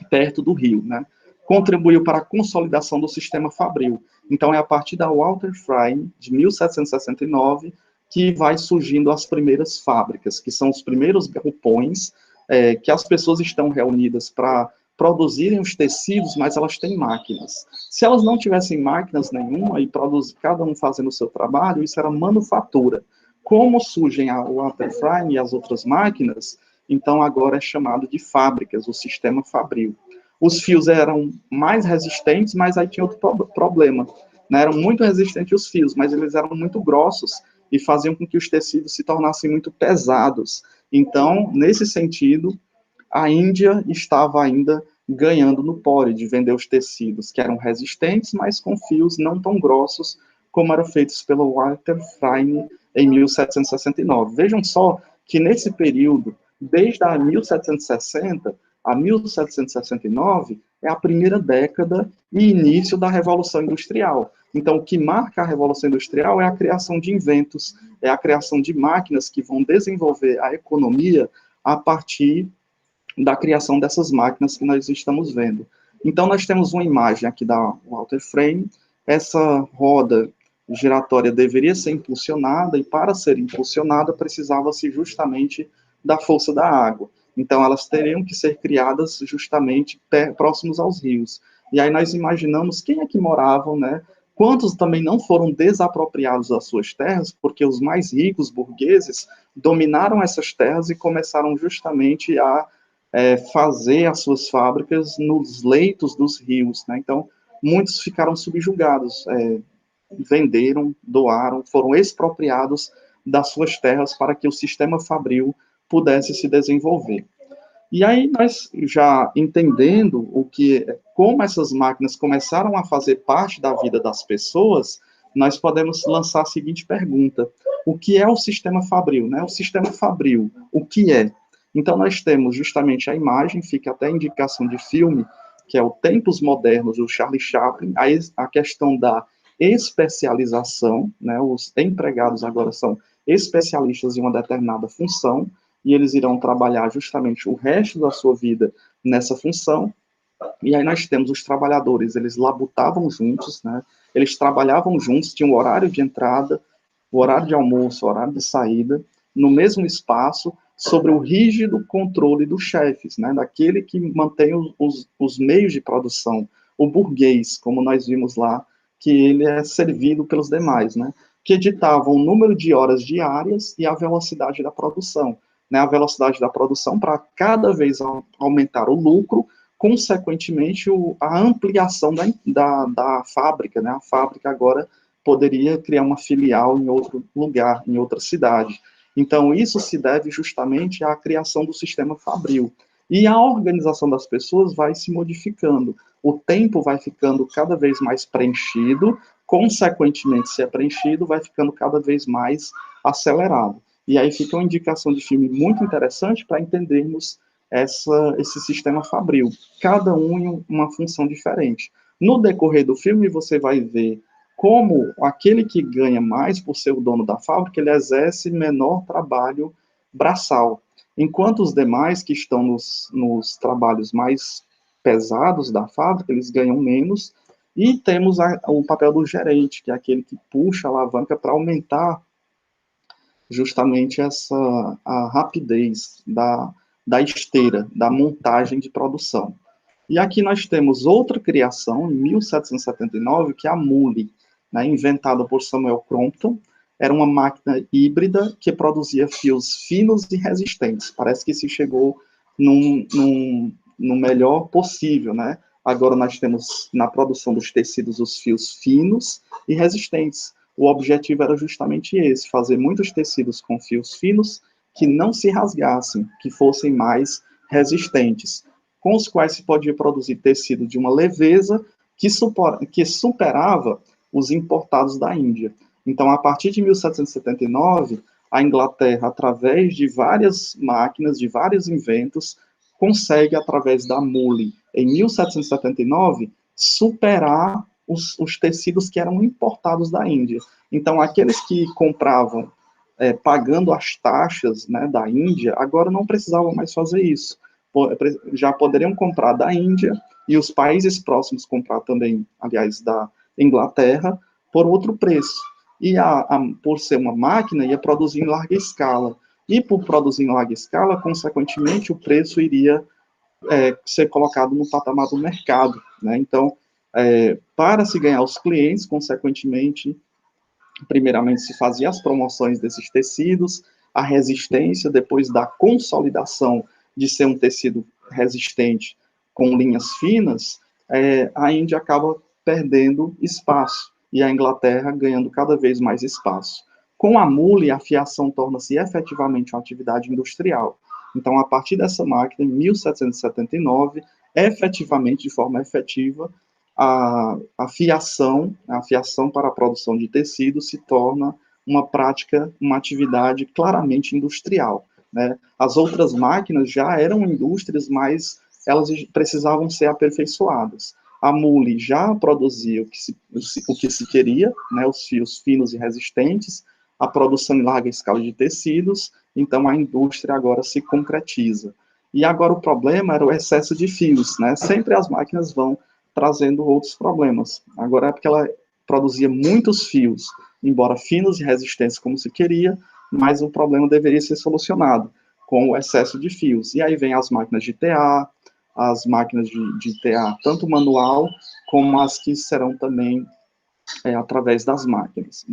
perto do rio, né? Contribuiu para a consolidação do sistema fabril. Então, é a partir da Walter Fry, de 1769, que vai surgindo as primeiras fábricas, que são os primeiros galpões, que as pessoas estão reunidas para produzirem os tecidos, mas elas têm máquinas. Se elas não tivessem máquinas nenhuma e cada um fazendo o seu trabalho, isso era manufatura. Como surgem a Walter Fry e as outras máquinas, então agora é chamado de fábricas, o sistema fabril. Os fios eram mais resistentes, mas aí tinha outro problema, né? Eram muito resistentes os fios, mas eles eram muito grossos e faziam com que os tecidos se tornassem muito pesados. Então, nesse sentido, a Índia estava ainda ganhando no pole de vender os tecidos que eram resistentes, mas com fios não tão grossos como eram feitos pelo Walter Fry em 1769. Vejam só que nesse período, desde a 1760 a 1769, é a primeira década e início da Revolução Industrial. Então, o que marca a Revolução Industrial é a criação de inventos, é a criação de máquinas que vão desenvolver a economia a partir da criação dessas máquinas que nós estamos vendo. Então, nós temos uma imagem aqui da Walter Frame, essa roda giratória deveria ser impulsionada, e para ser impulsionada precisava-se justamente da força da água. Então, elas teriam que ser criadas justamente próximos aos rios. E aí nós imaginamos quem é que moravam, né? Quantos também não foram desapropriados das suas terras, porque os mais ricos burgueses dominaram essas terras e começaram justamente a fazer as suas fábricas nos leitos dos rios, né? Então, muitos ficaram subjugados, venderam, doaram, foram expropriados das suas terras para que o sistema fabril pudesse se desenvolver. E aí nós já entendendo como essas máquinas começaram a fazer parte da vida das pessoas, nós podemos lançar a seguinte pergunta: o que é o sistema fabril, né? O sistema fabril, o que é? Então nós temos justamente a imagem, fica até a indicação de filme, que é o Tempos Modernos do Charlie Chaplin, a questão da especialização, né? Os empregados agora são especialistas em uma determinada função, e eles irão trabalhar justamente o resto da sua vida nessa função. E aí nós temos os trabalhadores, eles labutavam juntos, né? Eles trabalhavam juntos, tinham um horário de entrada, o horário de almoço, o horário de saída, no mesmo espaço, sobre o rígido controle dos chefes, né? Daquele que mantém os meios de produção, o burguês, como nós vimos lá que ele é servido pelos demais, né? Que ditavam o número de horas diárias e a velocidade da produção, né? A velocidade da produção para cada vez aumentar o lucro, consequentemente a ampliação da fábrica, né? A fábrica agora poderia criar uma filial em outro lugar, em outra cidade. Então, isso se deve justamente à criação do sistema fabril. E a organização das pessoas vai se modificando. O tempo vai ficando cada vez mais preenchido, consequentemente, se é preenchido, vai ficando cada vez mais acelerado. E aí fica uma indicação de filme muito interessante para entendermos esse sistema fabril, cada um em uma função diferente. No decorrer do filme, você vai ver como aquele que ganha mais por ser o dono da fábrica, ele exerce menor trabalho braçal, enquanto os demais que estão nos trabalhos mais pesados da fábrica, eles ganham menos, e temos o papel do gerente, que é aquele que puxa a alavanca para aumentar justamente a rapidez da esteira, da montagem de produção. E aqui nós temos outra criação, em 1779, que é a Mule, né, inventada por Samuel Crompton. Era uma máquina híbrida que produzia fios finos e resistentes. Parece que se chegou no melhor possível, né? Agora nós temos na produção dos tecidos os fios finos e resistentes. O objetivo era justamente esse, fazer muitos tecidos com fios finos que não se rasgassem, que fossem mais resistentes, com os quais se podia produzir tecido de uma leveza que superava os importados da Índia. Então, a partir de 1779, a Inglaterra, através de várias máquinas, de vários inventos, consegue, através da mule, em 1779, superar os tecidos que eram importados da Índia. Então, aqueles que compravam pagando as taxas, né, da Índia, agora não precisavam mais fazer isso. Já poderiam comprar da Índia e os países próximos comprar também, aliás, da Inglaterra, por outro preço. E por ser uma máquina, ia produzir em larga escala. E por produzir em larga escala, consequentemente, o preço iria ser colocado no patamar do mercado, né? Então, para se ganhar os clientes, consequentemente, primeiramente se fazia as promoções desses tecidos, a resistência, depois da consolidação de ser um tecido resistente com linhas finas, a Índia acaba perdendo espaço e a Inglaterra ganhando cada vez mais espaço. Com a mule, a fiação torna-se efetivamente uma atividade industrial. Então, a partir dessa máquina, em 1779, efetivamente, de forma efetiva, a fiação para a produção de tecido se torna uma prática, uma atividade claramente industrial, né? As outras máquinas já eram indústrias, mas elas precisavam ser aperfeiçoadas. A mule já produzia o que se queria, né, os fios finos e resistentes, a produção em larga escala de tecidos, então a indústria agora se concretiza. E agora o problema era o excesso de fios, né? Sempre as máquinas vão trazendo outros problemas. Agora é porque ela produzia muitos fios, embora finos e resistentes como se queria, mas o problema deveria ser solucionado com o excesso de fios. E aí vem as máquinas de TA, as máquinas de TA, tanto manual, como as que serão também através das máquinas,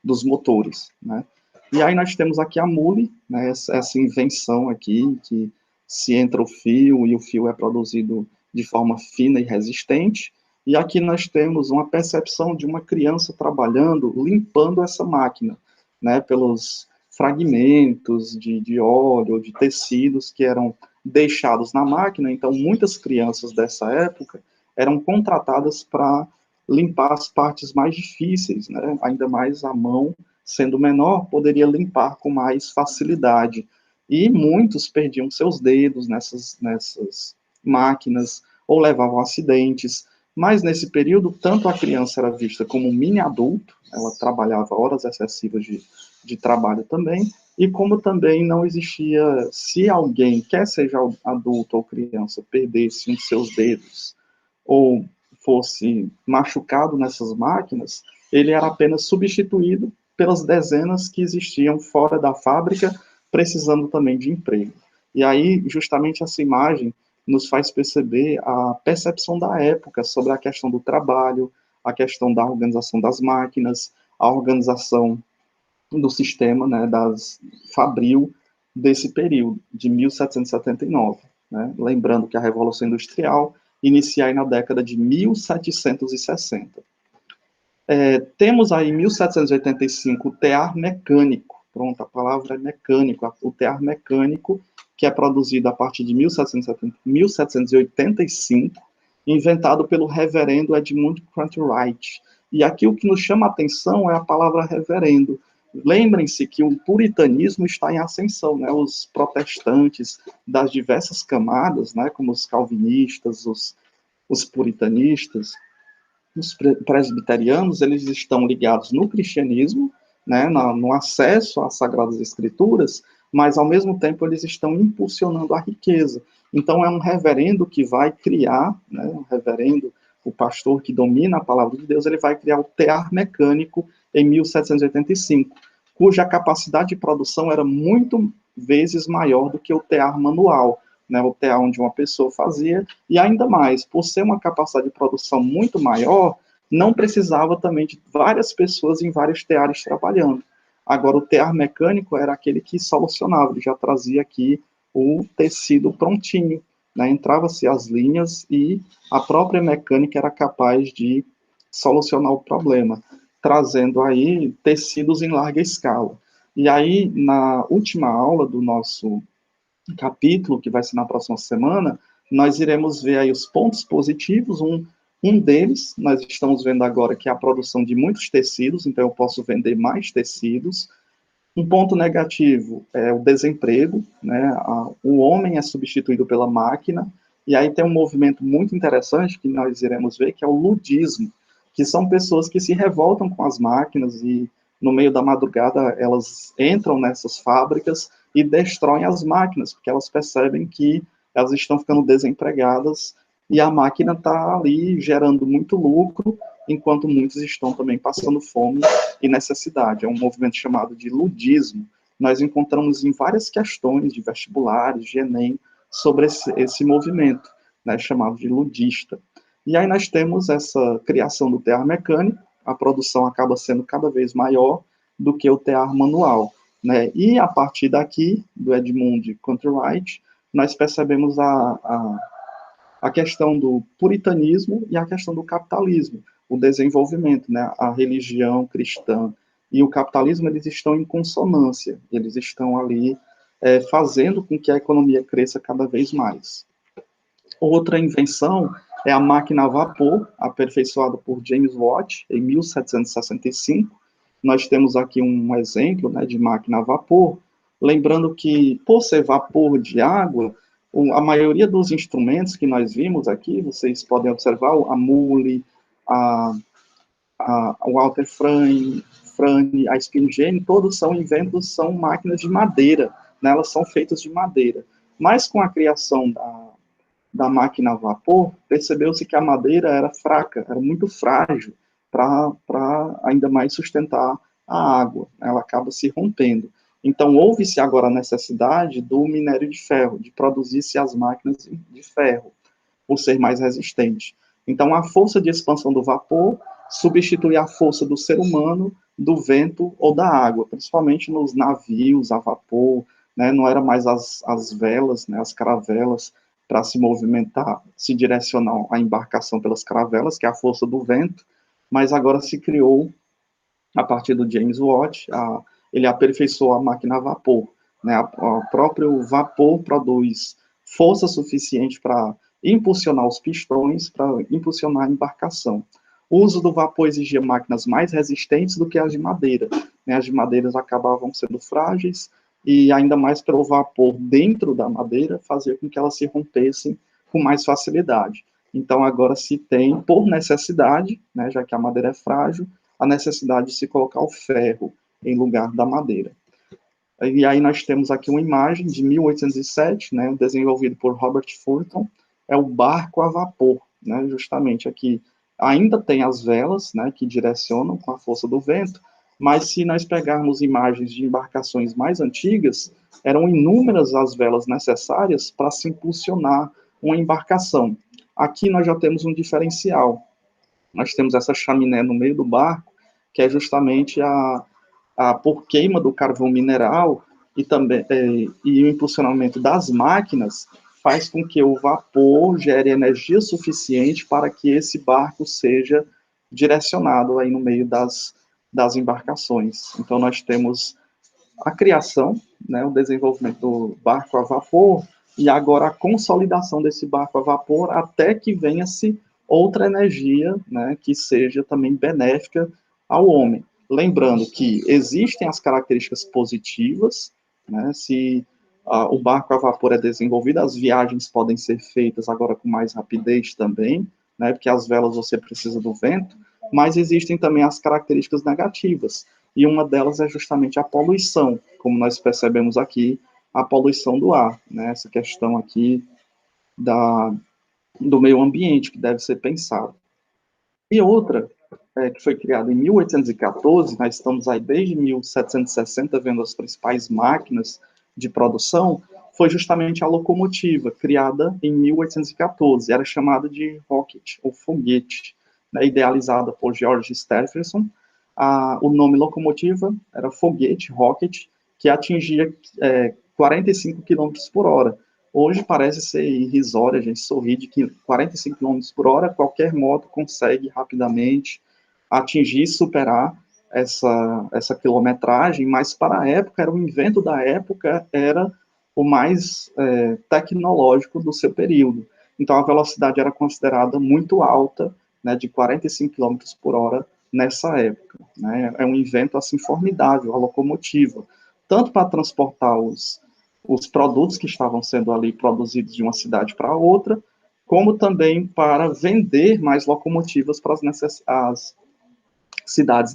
dos motores, né? E aí nós temos aqui a mule, né, essa invenção aqui, que se entra o fio e o fio é produzido de forma fina e resistente, e aqui nós temos uma percepção de uma criança trabalhando, limpando essa máquina, né, pelos fragmentos de óleo, de tecidos que eram deixados na máquina. Então, muitas crianças dessa época eram contratadas para limpar as partes mais difíceis, né? Ainda mais a mão, sendo menor, poderia limpar com mais facilidade. E muitos perdiam seus dedos nessas máquinas, ou levavam a acidentes. Mas nesse período, tanto a criança era vista como um mini adulto, ela trabalhava horas excessivas de trabalho também, e como também não existia, se alguém, quer seja adulto ou criança, perdesse um de seus dedos, ou fosse machucado nessas máquinas, ele era apenas substituído pelas dezenas que existiam fora da fábrica, precisando também de emprego. E aí, justamente essa imagem nos faz perceber a percepção da época sobre a questão do trabalho, a questão da organização das máquinas, a organização do sistema, né, fabril desse período, de 1779. Né? Lembrando que a Revolução Industrial inicia aí na década de 1760. Temos aí em 1785 o tear mecânico. Pronto, a palavra é mecânico. O tear mecânico, que é produzido a partir de 1785, inventado pelo reverendo Edmund Cartwright. E aqui o que nos chama a atenção é a palavra reverendo. Lembrem-se que o puritanismo está em ascensão, né? Os protestantes das diversas camadas, né? Como os calvinistas, os puritanistas, os presbiterianos, eles estão ligados no cristianismo, né? No acesso às Sagradas Escrituras, mas ao mesmo tempo eles estão impulsionando a riqueza. Então é um reverendo que vai criar, né? Um reverendo, o pastor que domina a palavra de Deus, ele vai criar o tear mecânico em 1785, cuja capacidade de produção era muito vezes maior do que o tear manual, né, o tear onde uma pessoa fazia, e ainda mais, por ser uma capacidade de produção muito maior, não precisava também de várias pessoas em vários teares trabalhando. Agora, o tear mecânico era aquele que solucionava, ele já trazia aqui o tecido prontinho, né, entrava-se as linhas e a própria mecânica era capaz de solucionar o problema, trazendo aí tecidos em larga escala. E aí, na última aula do nosso capítulo, que vai ser na próxima semana, nós iremos ver aí os pontos positivos. Um deles, nós estamos vendo agora que é a produção de muitos tecidos, então eu posso vender mais tecidos. Um ponto negativo é o desemprego, né? O homem é substituído pela máquina, e aí tem um movimento muito interessante que nós iremos ver, que é o ludismo, que são pessoas que se revoltam com as máquinas e no meio da madrugada elas entram nessas fábricas e destroem as máquinas, porque elas percebem que elas estão ficando desempregadas e a máquina está ali gerando muito lucro, enquanto muitos estão também passando fome e necessidade. É um movimento chamado de ludismo. Nós encontramos em várias questões de vestibulares, de Enem, sobre esse movimento, né, chamado de ludista. E aí nós temos essa criação do tear mecânico, a produção acaba sendo cada vez maior do que o tear manual. Né? E a partir daqui, do Edmund Cartwright, nós percebemos a questão do puritanismo e a questão do capitalismo, o desenvolvimento, né? A religião cristã e o capitalismo, eles estão em consonância, eles estão ali fazendo com que a economia cresça cada vez mais. Outra invenção é a máquina a vapor, aperfeiçoada por James Watt, em 1765. Nós temos aqui um exemplo, né, de máquina a vapor, lembrando que, por ser vapor de água, a maioria dos instrumentos que nós vimos aqui, vocês podem observar, a Mule, o Walter Frane, a Spingene, todos são inventos, são máquinas de madeira, né, elas são feitas de madeira. Mas com a criação da máquina a vapor, percebeu-se que a madeira era fraca, era muito frágil para ainda mais sustentar a água, ela acaba se rompendo. Então, houve-se agora a necessidade do minério de ferro, de produzir-se as máquinas de ferro, por ser mais resistente. Então, a força de expansão do vapor substitui a força do ser humano, do vento ou da água, principalmente nos navios a vapor, né, não era mais as velas, né, as caravelas, para se movimentar, se direcionar a embarcação pelas caravelas, que é a força do vento, mas agora se criou, a partir do James Watt, ele aperfeiçoou a máquina a vapor. Né? O próprio vapor produz força suficiente para impulsionar os pistões, para impulsionar a embarcação. O uso do vapor exigia máquinas mais resistentes do que as de madeira. Né? As de madeira acabavam sendo frágeis, e ainda mais pelo vapor dentro da madeira, fazer com que elas se rompessem com mais facilidade. Então, agora se tem, por necessidade, né, já que a madeira é frágil, a necessidade de se colocar o ferro em lugar da madeira. E aí nós temos aqui uma imagem de 1807, né, desenvolvido por Robert Fulton, é o barco a vapor, né, justamente aqui. Ainda tem as velas, né, que direcionam com a força do vento, mas se nós pegarmos imagens de embarcações mais antigas, eram inúmeras as velas necessárias para se impulsionar uma embarcação. Aqui nós já temos um diferencial. nós temos essa chaminé no meio do barco, que é justamente por queima do carvão mineral e também e o impulsionamento das máquinas faz com que o vapor gere energia suficiente para que esse barco seja direcionado aí no meio das embarcações. Então nós temos a criação, né, o desenvolvimento do barco a vapor e agora a consolidação desse barco a vapor até que venha-se outra energia, né, que seja também benéfica ao homem. Lembrando que existem as características positivas, né, se o barco a vapor é desenvolvido, as viagens podem ser feitas agora com mais rapidez também, né, porque as velas você precisa do vento, mas existem também as características negativas, e uma delas é justamente a poluição, como nós percebemos aqui, a poluição do ar, né, essa questão aqui do meio ambiente que deve ser pensado. E outra, que foi criada em 1814, nós estamos aí desde 1760 vendo as principais máquinas de produção, foi justamente a locomotiva, criada em 1814, era chamada de rocket, ou foguete, né, idealizada por George Stephenson. O nome locomotiva era foguete, rocket, que atingia 45 quilômetros por hora. Hoje parece ser irrisório, a gente sorri de que 45 quilômetros por hora qualquer moto consegue rapidamente atingir e superar essa quilometragem, mas para a época, era o invento da época, era o mais tecnológico do seu período. Então a velocidade era considerada muito alta, né, de 45 quilômetros por hora nessa época. Né? É um invento assim formidável, a locomotiva, tanto para transportar os produtos que estavam sendo ali produzidos de uma cidade para outra, como também para vender mais locomotivas para as cidades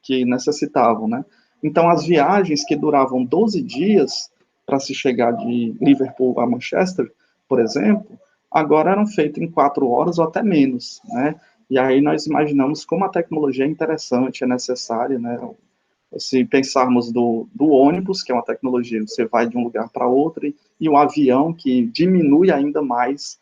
que necessitavam, né? Então, as viagens que duravam 12 dias para se chegar de Liverpool a Manchester, por exemplo, agora eram feitas em 4 horas ou até menos, né? E aí nós imaginamos como a tecnologia é interessante, é necessária, né? Se pensarmos do ônibus, que é uma tecnologia, você vai de um lugar para outro, e o avião, que diminui ainda mais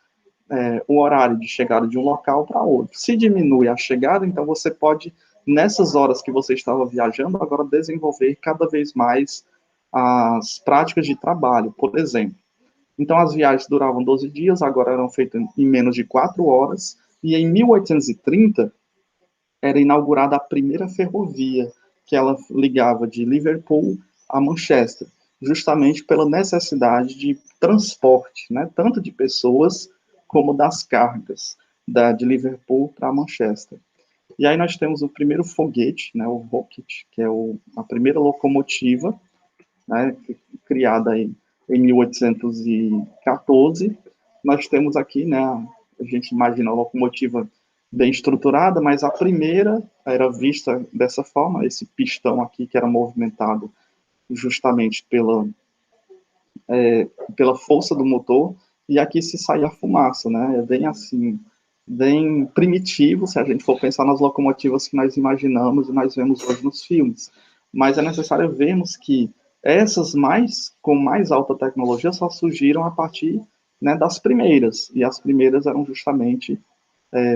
o horário de chegada de um local para outro. Se diminui a chegada, então você pode, nessas horas que você estava viajando, agora desenvolver cada vez mais as práticas de trabalho, por exemplo. Então, as viagens duravam 12 dias, agora eram feitas em menos de 4 horas, e em 1830 era inaugurada a primeira ferrovia, que ela ligava de Liverpool a Manchester, justamente pela necessidade de transporte, né, tanto de pessoas como das cargas, de Liverpool para Manchester. E aí nós temos o primeiro foguete, né, o Rocket, que é a primeira locomotiva, né, criada em 1814. Nós temos aqui, né, a gente imagina a locomotiva bem estruturada, mas a primeira era vista dessa forma, esse pistão aqui que era movimentado justamente pela força do motor, e aqui se saía a fumaça, né? É bem assim, bem primitivo, se a gente for pensar nas locomotivas que nós imaginamos e nós vemos hoje nos filmes. Mas é necessário vermos que essas com mais alta tecnologia só surgiram a partir, né, das primeiras, e as primeiras eram justamente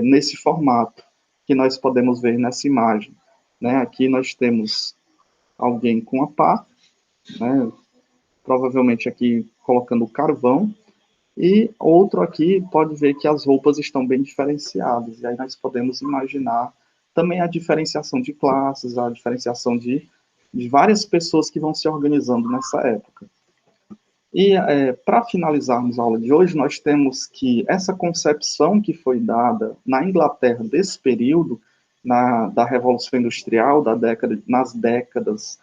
nesse formato que nós podemos ver nessa imagem. Né? Aqui nós temos alguém com a pá, né? Provavelmente aqui colocando carvão, e outro aqui pode ver que as roupas estão bem diferenciadas, e aí nós podemos imaginar também a diferenciação de classes, a diferenciação de várias pessoas que vão se organizando nessa época. E para finalizarmos a aula de hoje, nós temos que essa concepção que foi dada na Inglaterra desse período, da Revolução Industrial, nas décadas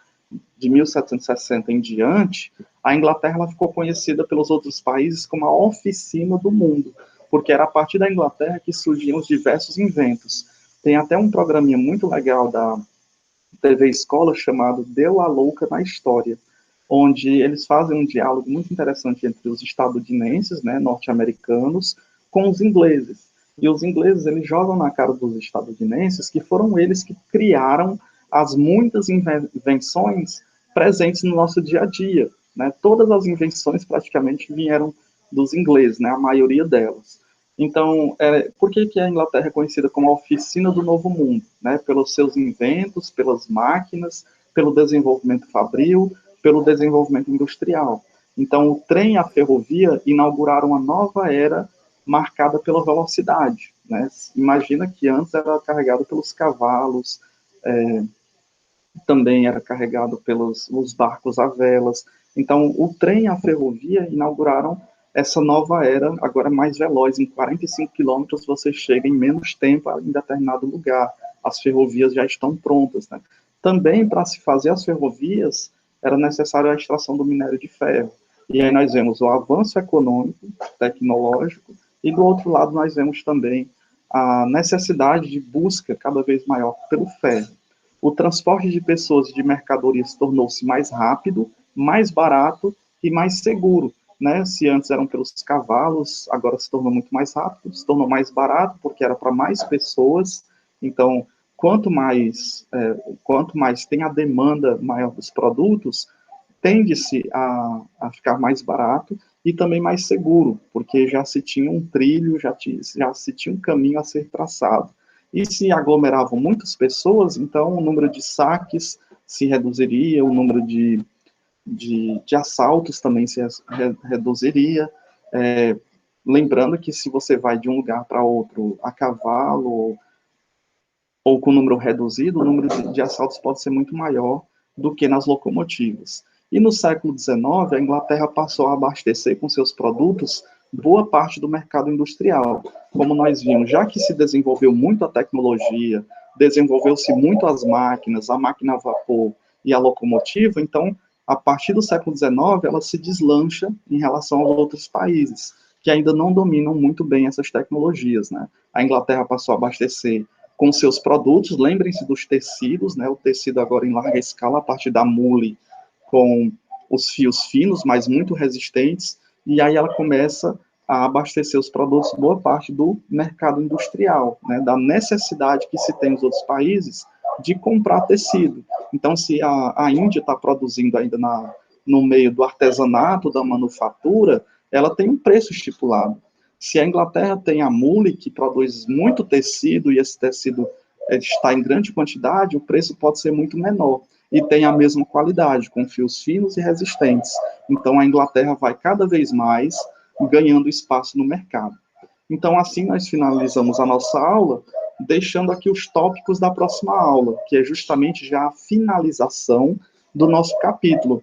de 1760 em diante, a Inglaterra ela ficou conhecida pelos outros países como a oficina do mundo, porque era a partir da Inglaterra que surgiam os diversos inventos. Tem até um programinha muito legal da TV Escola chamado Deu a Louca na História, onde eles fazem um diálogo muito interessante entre os estadunidenses, né, norte-americanos, com os ingleses. E os ingleses, eles jogam na cara dos estadunidenses que foram eles que criaram as muitas invenções presentes no nosso dia a dia. Né? Todas as invenções praticamente vieram dos ingleses, né? A maioria delas. Então, por que, que a Inglaterra é conhecida como a oficina do novo mundo? Né? Pelos seus inventos, pelas máquinas, pelo desenvolvimento fabril, pelo desenvolvimento industrial. Então, o trem e a ferrovia inauguraram uma nova era marcada pela velocidade. Né? Imagina que antes era carregado pelos cavalos, também era carregado pelos os barcos a velas. Então, o trem e a ferrovia inauguraram essa nova era, agora mais veloz. Em 45 quilômetros você chega em menos tempo em determinado lugar. As ferrovias já estão prontas. Né? Também, para se fazer as ferrovias, era necessário a extração do minério de ferro. E aí nós vemos o avanço econômico, tecnológico, e do outro lado nós vemos também a necessidade de busca cada vez maior pelo ferro. O transporte de pessoas e de mercadorias tornou-se mais rápido, mais barato e mais seguro. Né? Se antes eram pelos cavalos, agora se tornou muito mais rápido, se tornou mais barato porque era para mais pessoas. Então, quanto mais tem a demanda maior dos produtos, tende-se a ficar mais barato e também mais seguro, porque já se tinha um trilho, já se tinha um caminho a ser traçado. E se aglomeravam muitas pessoas, então o número de saques se reduziria, o número de assaltos também se reduziria. É, lembrando que se você vai de um lugar para outro a cavalo ou com número reduzido, o número de assaltos pode ser muito maior do que nas locomotivas. E no século XIX, a Inglaterra passou a abastecer com seus produtos boa parte do mercado industrial. Como nós vimos, já que se desenvolveu muito a tecnologia, desenvolveu-se muito as máquinas, a máquina a vapor e a locomotiva, então, a partir do século XIX, ela se deslancha em relação aos outros países, que ainda não dominam muito bem essas tecnologias. Né? A Inglaterra passou a abastecer com seus produtos, lembrem-se dos tecidos, né? O tecido agora em larga escala, a partir da mule, com os fios finos, mas muito resistentes, e aí ela começa a abastecer os produtos, boa parte do mercado industrial, né? Da necessidade que se tem nos outros países de comprar tecido. Então, se a Índia está produzindo ainda no meio do artesanato, da manufatura, ela tem um preço estipulado. Se a Inglaterra tem a mule, que produz muito tecido, e esse tecido está em grande quantidade, o preço pode ser muito menor. E tem a mesma qualidade, com fios finos e resistentes. Então, a Inglaterra vai cada vez mais ganhando espaço no mercado. Então, assim, nós finalizamos a nossa aula, deixando aqui os tópicos da próxima aula, que é justamente já a finalização do nosso capítulo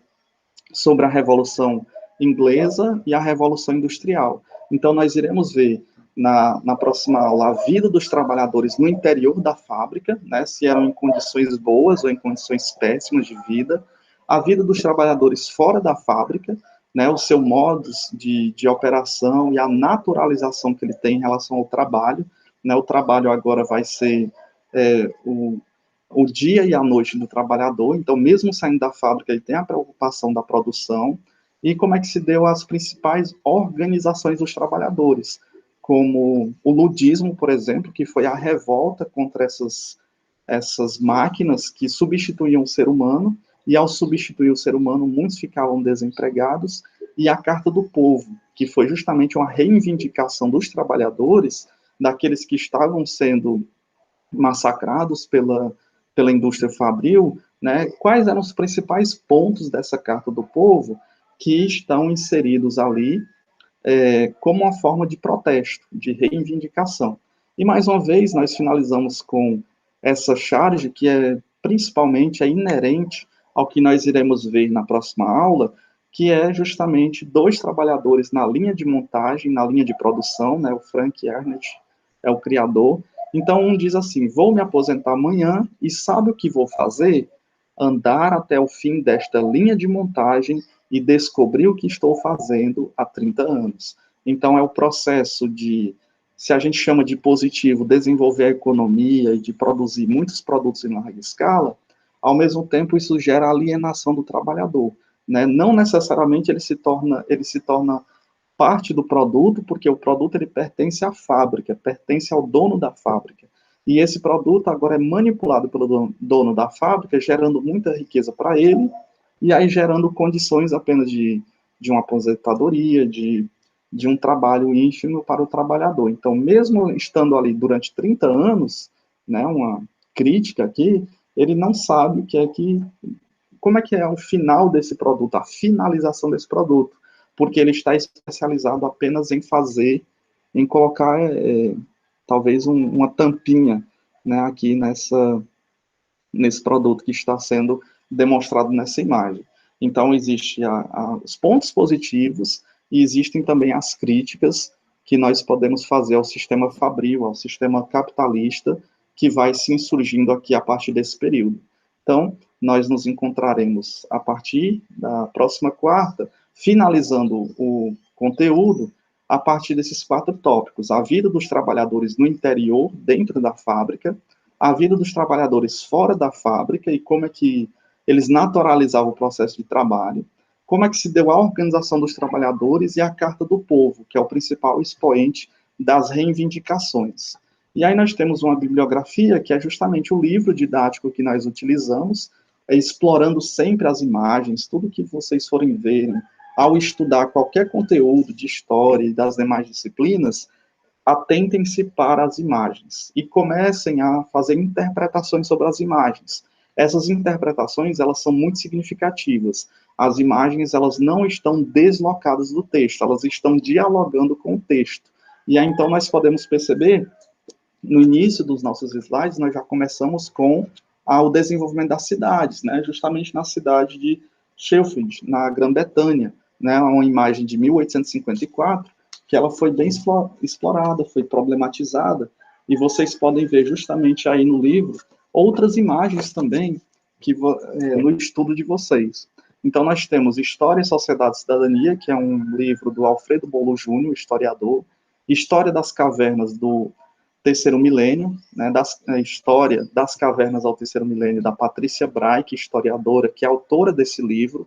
sobre a Revolução Inglesa e a Revolução Industrial. Então, nós iremos ver na próxima aula a vida dos trabalhadores no interior da fábrica, né, se eram em condições boas ou em condições péssimas de vida, a vida dos trabalhadores fora da fábrica, né, o seu modo de operação e a naturalização que ele tem em relação ao trabalho. Né, o trabalho agora vai ser o dia e a noite do trabalhador, então, mesmo saindo da fábrica, ele tem a preocupação da produção, e como é que se deu as principais organizações dos trabalhadores, como o ludismo, por exemplo, que foi a revolta contra essas máquinas que substituíam o ser humano, e ao substituir o ser humano, muitos ficavam desempregados, e a Carta do Povo, que foi justamente uma reivindicação dos trabalhadores, daqueles que estavam sendo massacrados pela indústria fabril, né? Quais eram os principais pontos dessa Carta do Povo que estão inseridos ali como uma forma de protesto, de reivindicação. E, mais uma vez, nós finalizamos com essa charge que principalmente inerente ao que nós iremos ver na próxima aula, que é justamente dois trabalhadores na linha de montagem, na linha de produção, né? O Frank Arnett é o criador. Então, um diz assim: vou me aposentar amanhã e sabe o que vou fazer? Andar até o fim desta linha de montagem e descobrir o que estou fazendo há 30 anos. Então, é o processo de, se a gente chama de positivo, desenvolver a economia e de produzir muitos produtos em larga escala, ao mesmo tempo isso gera alienação do trabalhador. Né? Não necessariamente ele se torna parte do produto, porque o produto ele pertence à fábrica, pertence ao dono da fábrica. E esse produto agora é manipulado pelo dono da fábrica, gerando muita riqueza para ele, e aí gerando condições apenas de uma aposentadoria, de um trabalho ínfimo para o trabalhador. Então, mesmo estando ali durante 30 anos, né, uma crítica aqui, ele não sabe o que é que, como é que é o final desse produto, a finalização desse produto, porque ele está especializado apenas em fazer, em colocar, talvez, uma tampinha, né, aqui nesse produto que está sendo demonstrado nessa imagem. Então, existem os pontos positivos e existem também as críticas que nós podemos fazer ao sistema fabril, ao sistema capitalista, que vai se insurgindo aqui a partir desse período. Então, nós nos encontraremos a partir da próxima quarta, finalizando o conteúdo a partir desses 4 tópicos: a vida dos trabalhadores no interior, dentro da fábrica, a vida dos trabalhadores fora da fábrica e como é que eles naturalizavam o processo de trabalho, como é que se deu a organização dos trabalhadores e a Carta do Povo, que é o principal expoente das reivindicações. E aí nós temos uma bibliografia, que é justamente o livro didático que nós utilizamos, explorando sempre as imagens, tudo que vocês forem verem, ao estudar qualquer conteúdo de história e das demais disciplinas, atentem-se para as imagens e comecem a fazer interpretações sobre as imagens. Essas interpretações, elas são muito significativas. As imagens, elas não estão deslocadas do texto, elas estão dialogando com o texto. E aí, então, nós podemos perceber, no início dos nossos slides, nós já começamos com o desenvolvimento das cidades, né? Justamente na cidade de Sheffield, na Grã-Bretanha, né? Uma imagem de 1854, que ela foi bem explorada, foi problematizada, e vocês podem ver justamente aí no livro outras imagens também que no estudo de vocês. Então, nós temos História, Sociedade e Cidadania, que é um livro do Alfredo Bolo Júnior, historiador, História das Cavernas do Terceiro Milênio, né, a história das cavernas ao Terceiro Milênio, da Patrícia Braich, historiadora, que é autora desse livro,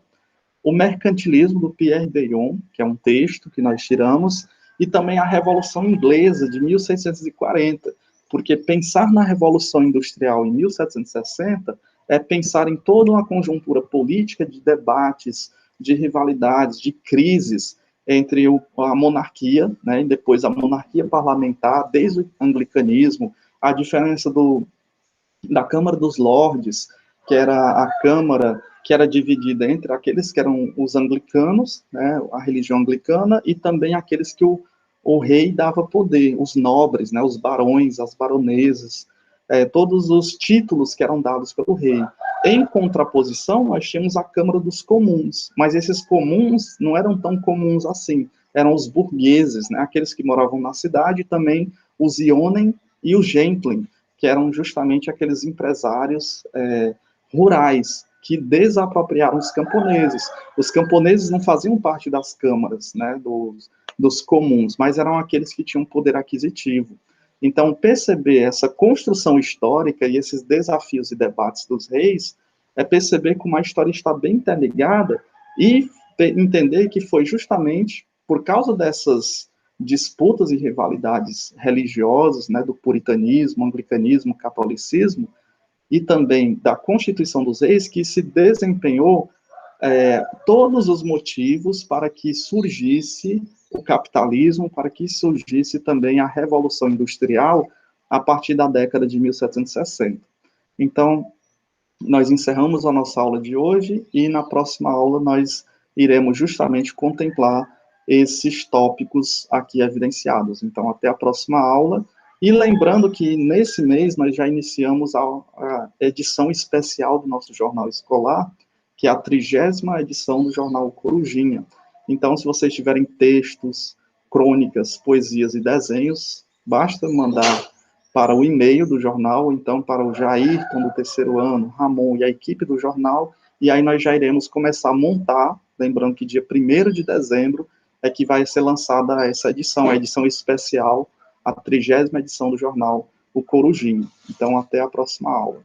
o Mercantilismo, do Pierre Deyon, que é um texto que nós tiramos, e também a Revolução Inglesa, de 1640, porque pensar na Revolução Industrial em 1760 é pensar em toda uma conjuntura política de debates, de rivalidades, de crises entre a monarquia, né, e depois a monarquia parlamentar, desde o anglicanismo, a diferença da Câmara dos Lordes, que era a Câmara que era dividida entre aqueles que eram os anglicanos, né, a religião anglicana, e também aqueles que o rei dava poder, os nobres, né, os barões, as baronesas, todos os títulos que eram dados pelo rei. Em contraposição, nós tínhamos a Câmara dos Comuns, mas esses comuns não eram tão comuns assim, eram os burgueses, né, aqueles que moravam na cidade, e também os ionem e os gentlemen, que eram justamente aqueles empresários rurais que desapropriaram os camponeses. Os camponeses não faziam parte das câmaras, né, dos comuns, mas eram aqueles que tinham poder aquisitivo. Então, perceber essa construção histórica e esses desafios e debates dos reis é perceber como a história está bem interligada e entender que foi justamente por causa dessas disputas e rivalidades religiosas, né, do puritanismo, anglicanismo, catolicismo, e também da Constituição dos Reis, que se desempenhou todos os motivos para que surgisse o capitalismo, para que surgisse também a Revolução Industrial a partir da década de 1760. Então, nós encerramos a nossa aula de hoje e na próxima aula nós iremos justamente contemplar esses tópicos aqui evidenciados. Então, até a próxima aula. E lembrando que nesse mês nós já iniciamos a edição especial do nosso jornal escolar, que é a 30ª edição do jornal Corujinha. Então, se vocês tiverem textos, crônicas, poesias e desenhos, basta mandar para o e-mail do jornal, ou então para o Jairton do terceiro ano, Ramon e a equipe do jornal, e aí nós já iremos começar a montar, lembrando que dia 1º de dezembro é que vai ser lançada essa edição, a edição especial, a 30ª edição do jornal O Corujinho. Então, até a próxima aula.